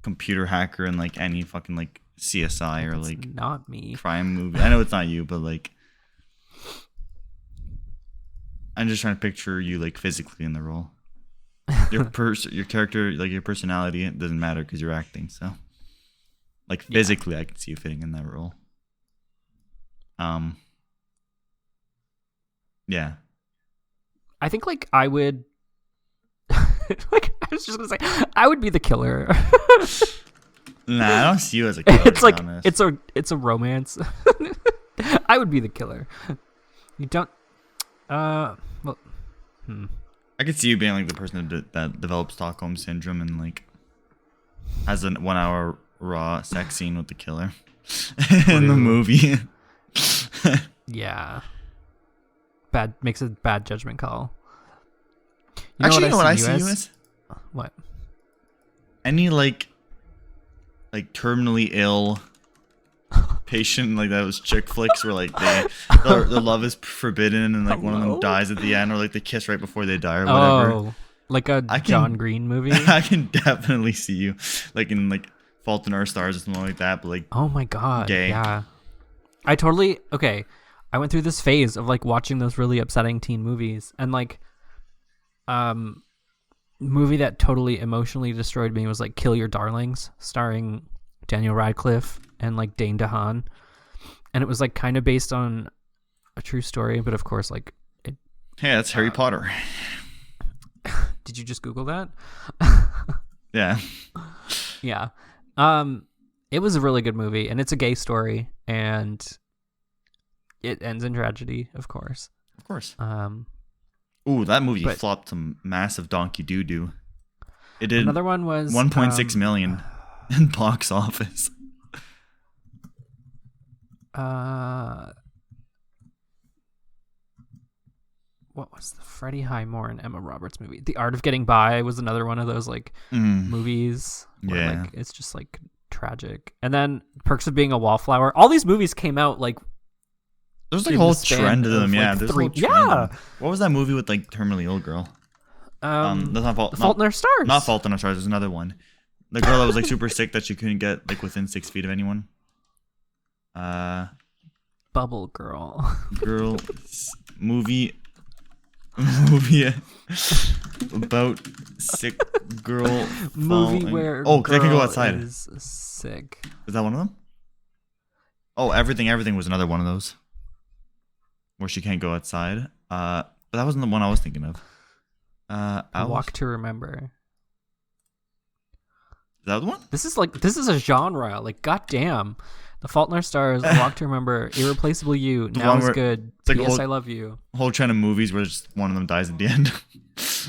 computer hacker in like any fucking like CSI or It's like not me. crime movie. I know it's not you, but like I'm just trying to picture you like physically in the role. Your character, like your personality, it doesn't matter because you're acting. So, like physically, I can see you fitting in that role. Yeah. I think like I would like I was just gonna say I would be the killer. Nah, I don't see you as a killer. It's like to be honest. it's a romance. I would be the killer. You don't well I could see you being like the person that develops Stockholm syndrome and like has a 1 hour raw sex scene with the killer. in the movie. Yeah. Makes a bad judgment call. Actually, you know what I see you as? What? Any like terminally ill patient, like those chick flicks where like their love is forbidden and like one of them dies at the end, or like they kiss right before they die or whatever. Oh, like a John Green movie. I can definitely see you like in like Fault in Our Stars or something like that, but like oh my god, gay. Yeah. I went through this phase of like watching those really upsetting teen movies, and like movie that totally emotionally destroyed me was like Kill Your Darlings, starring Daniel Radcliffe and like Dane DeHaan, and it was like kind of based on a true story, but of course like it. Hey, that's Harry Potter. Did you just Google that? Yeah. Yeah. It was a really good movie, and it's a gay story, and it ends in tragedy, of course. Of course. Ooh, that movie but, flopped some massive donkey doo-doo. It did. Another one was 1.6 million in box office. What was the Freddie Highmore and Emma Roberts movie? The Art of Getting By was another one of those like movies where like it's just like tragic. And then Perks of Being a Wallflower. All these movies came out like there's like a whole trend of them. Yeah, there's three. Yeah. What was that movie with like terminally ill girl? That's not Fault in Our Stars. Not Fault in Our Stars. There's another one. The girl that was like super sick that she couldn't get like within 6 feet of anyone. Bubble Girl. Movie about sick girl. Movie where they can go outside. Is sick. Is that one of them? Oh, everything was another one of those where she can't go outside. But that wasn't the one I was thinking of. Walk to Remember. Is that the one? This is a genre. Like, goddamn. The Fault in Our Stars, Walk to Remember, Irreplaceable You, Now Is Good, P.S. I Love You. Whole trend of movies where just one of them dies at the end.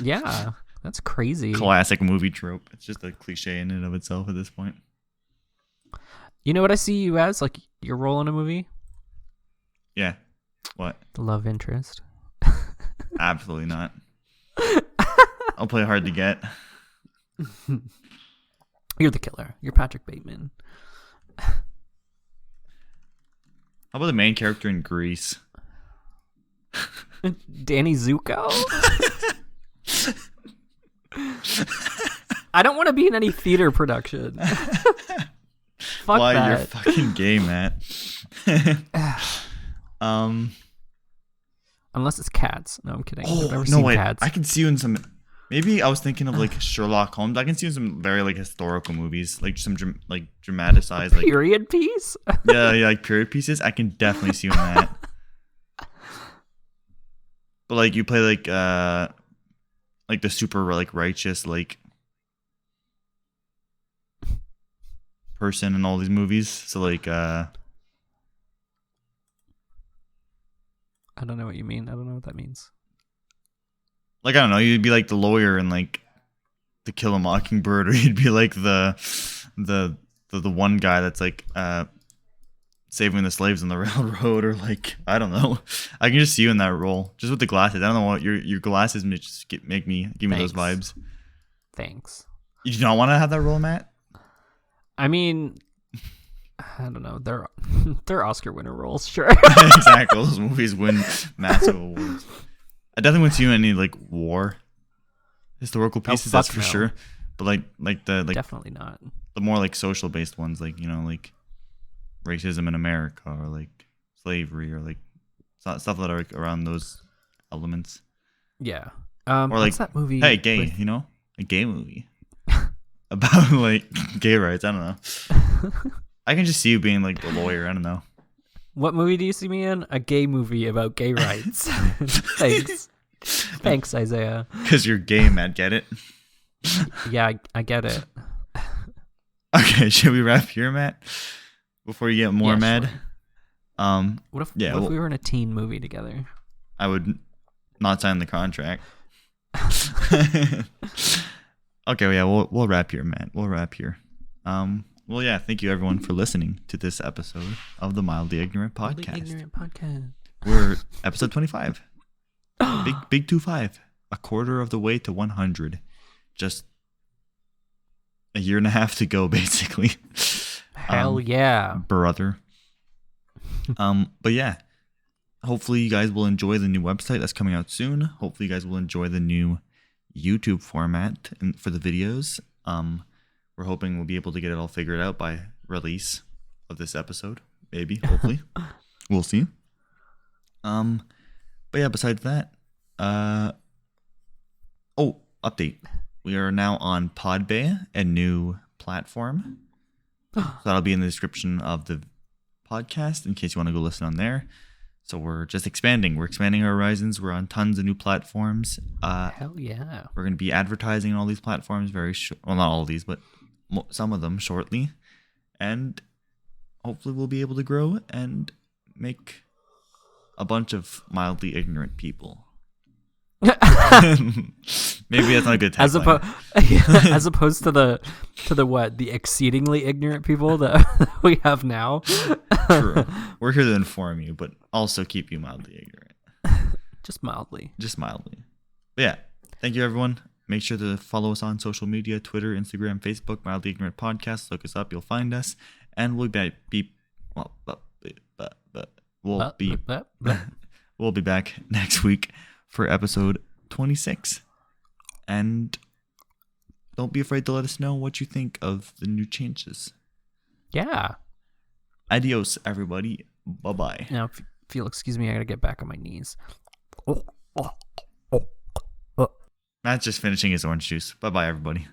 Yeah, that's crazy. Classic movie trope. It's just a cliche in and of itself at this point. You know what I see you as? Like, your role in a movie? Yeah. What? The love interest. Absolutely not. I'll play hard to get. You're the killer. You're Patrick Bateman. How about the main character in Grease? Danny Zuko? I don't want to be in any theater production. Fuck Why, that. you're fucking gay, Matt. Unless it's Cats. No, I'm kidding. Oh, I've never seen wait. Cats. I can see you in some... Maybe I was thinking of like Sherlock Holmes. I can see you in some very like historical movies, like some dramatized like period piece. yeah, like period pieces. I can definitely see you in that. But like you play like the super like righteous like person in all these movies. So like I don't know what you mean. I don't know what that means. Like, I don't know, you'd be like the lawyer in like To Kill a Mockingbird, or you'd be like the one guy that's like saving the slaves on the railroad, or like, I don't know. I can just see you in that role, just with the glasses. I don't know what your glasses just give me those vibes. Thanks. You do not want to have that role, Matt? I mean, I don't know. They're Oscar winner roles, sure. Exactly. Those movies win massive awards. I definitely wouldn't see you in any like war historical pieces, that's for sure. But like definitely not. The more like social based ones, like, you know, like racism in America, or like slavery, or like stuff that are like around those elements. Yeah. Or like what's that movie? Hey, gay, you know, a gay movie about like gay rights. I don't know. I can just see you being like the lawyer. I don't know. What movie do you see me in? A gay movie about gay rights. Thanks. Thanks, Isaiah. Because you're gay, Matt. Get it? Yeah, I get it. Okay, should we wrap here, Matt? Before you get more mad? Sure. What if we were in a teen movie together? I would not sign the contract. Okay, yeah, we'll wrap here, Matt. We'll wrap here. Well, yeah, thank you everyone for listening to this episode of the Mildly Ignorant Podcast. Mildly Ignorant Podcast. We're episode 25. Big 25. A quarter of the way to 100. Just a year and a half to go, basically. Hell yeah. Brother. But yeah, hopefully you guys will enjoy the new website that's coming out soon. Hopefully you guys will enjoy the new YouTube format for the videos. We're hoping we'll be able to get it all figured out by release of this episode. Maybe, hopefully. We'll see. But yeah, besides that, update. We are now on Podbay, a new platform. So that'll be in the description of the podcast in case you want to go listen on there. So we're just expanding. We're expanding our horizons. We're on tons of new platforms. Hell yeah. We're going to be advertising on all these platforms well, not all of these, but some of them shortly. And hopefully we'll be able to grow and make a bunch of mildly ignorant people. Maybe that's not a good tagline. As opposed to the exceedingly ignorant people that we have now. True. We're here to inform you, but also keep you mildly ignorant. Just mildly. But yeah, thank you everyone. Make sure to follow us on social media, Twitter, Instagram, Facebook, Mildly Ignorant Podcast. Look us up, you'll find us. And we'll be back next week for episode 26. And don't be afraid to let us know what you think of the new changes. Yeah. Adios, everybody. Bye-bye. Now, if you'll excuse me, I gotta get back on my knees. Matt's just finishing his orange juice. Bye-bye, everybody.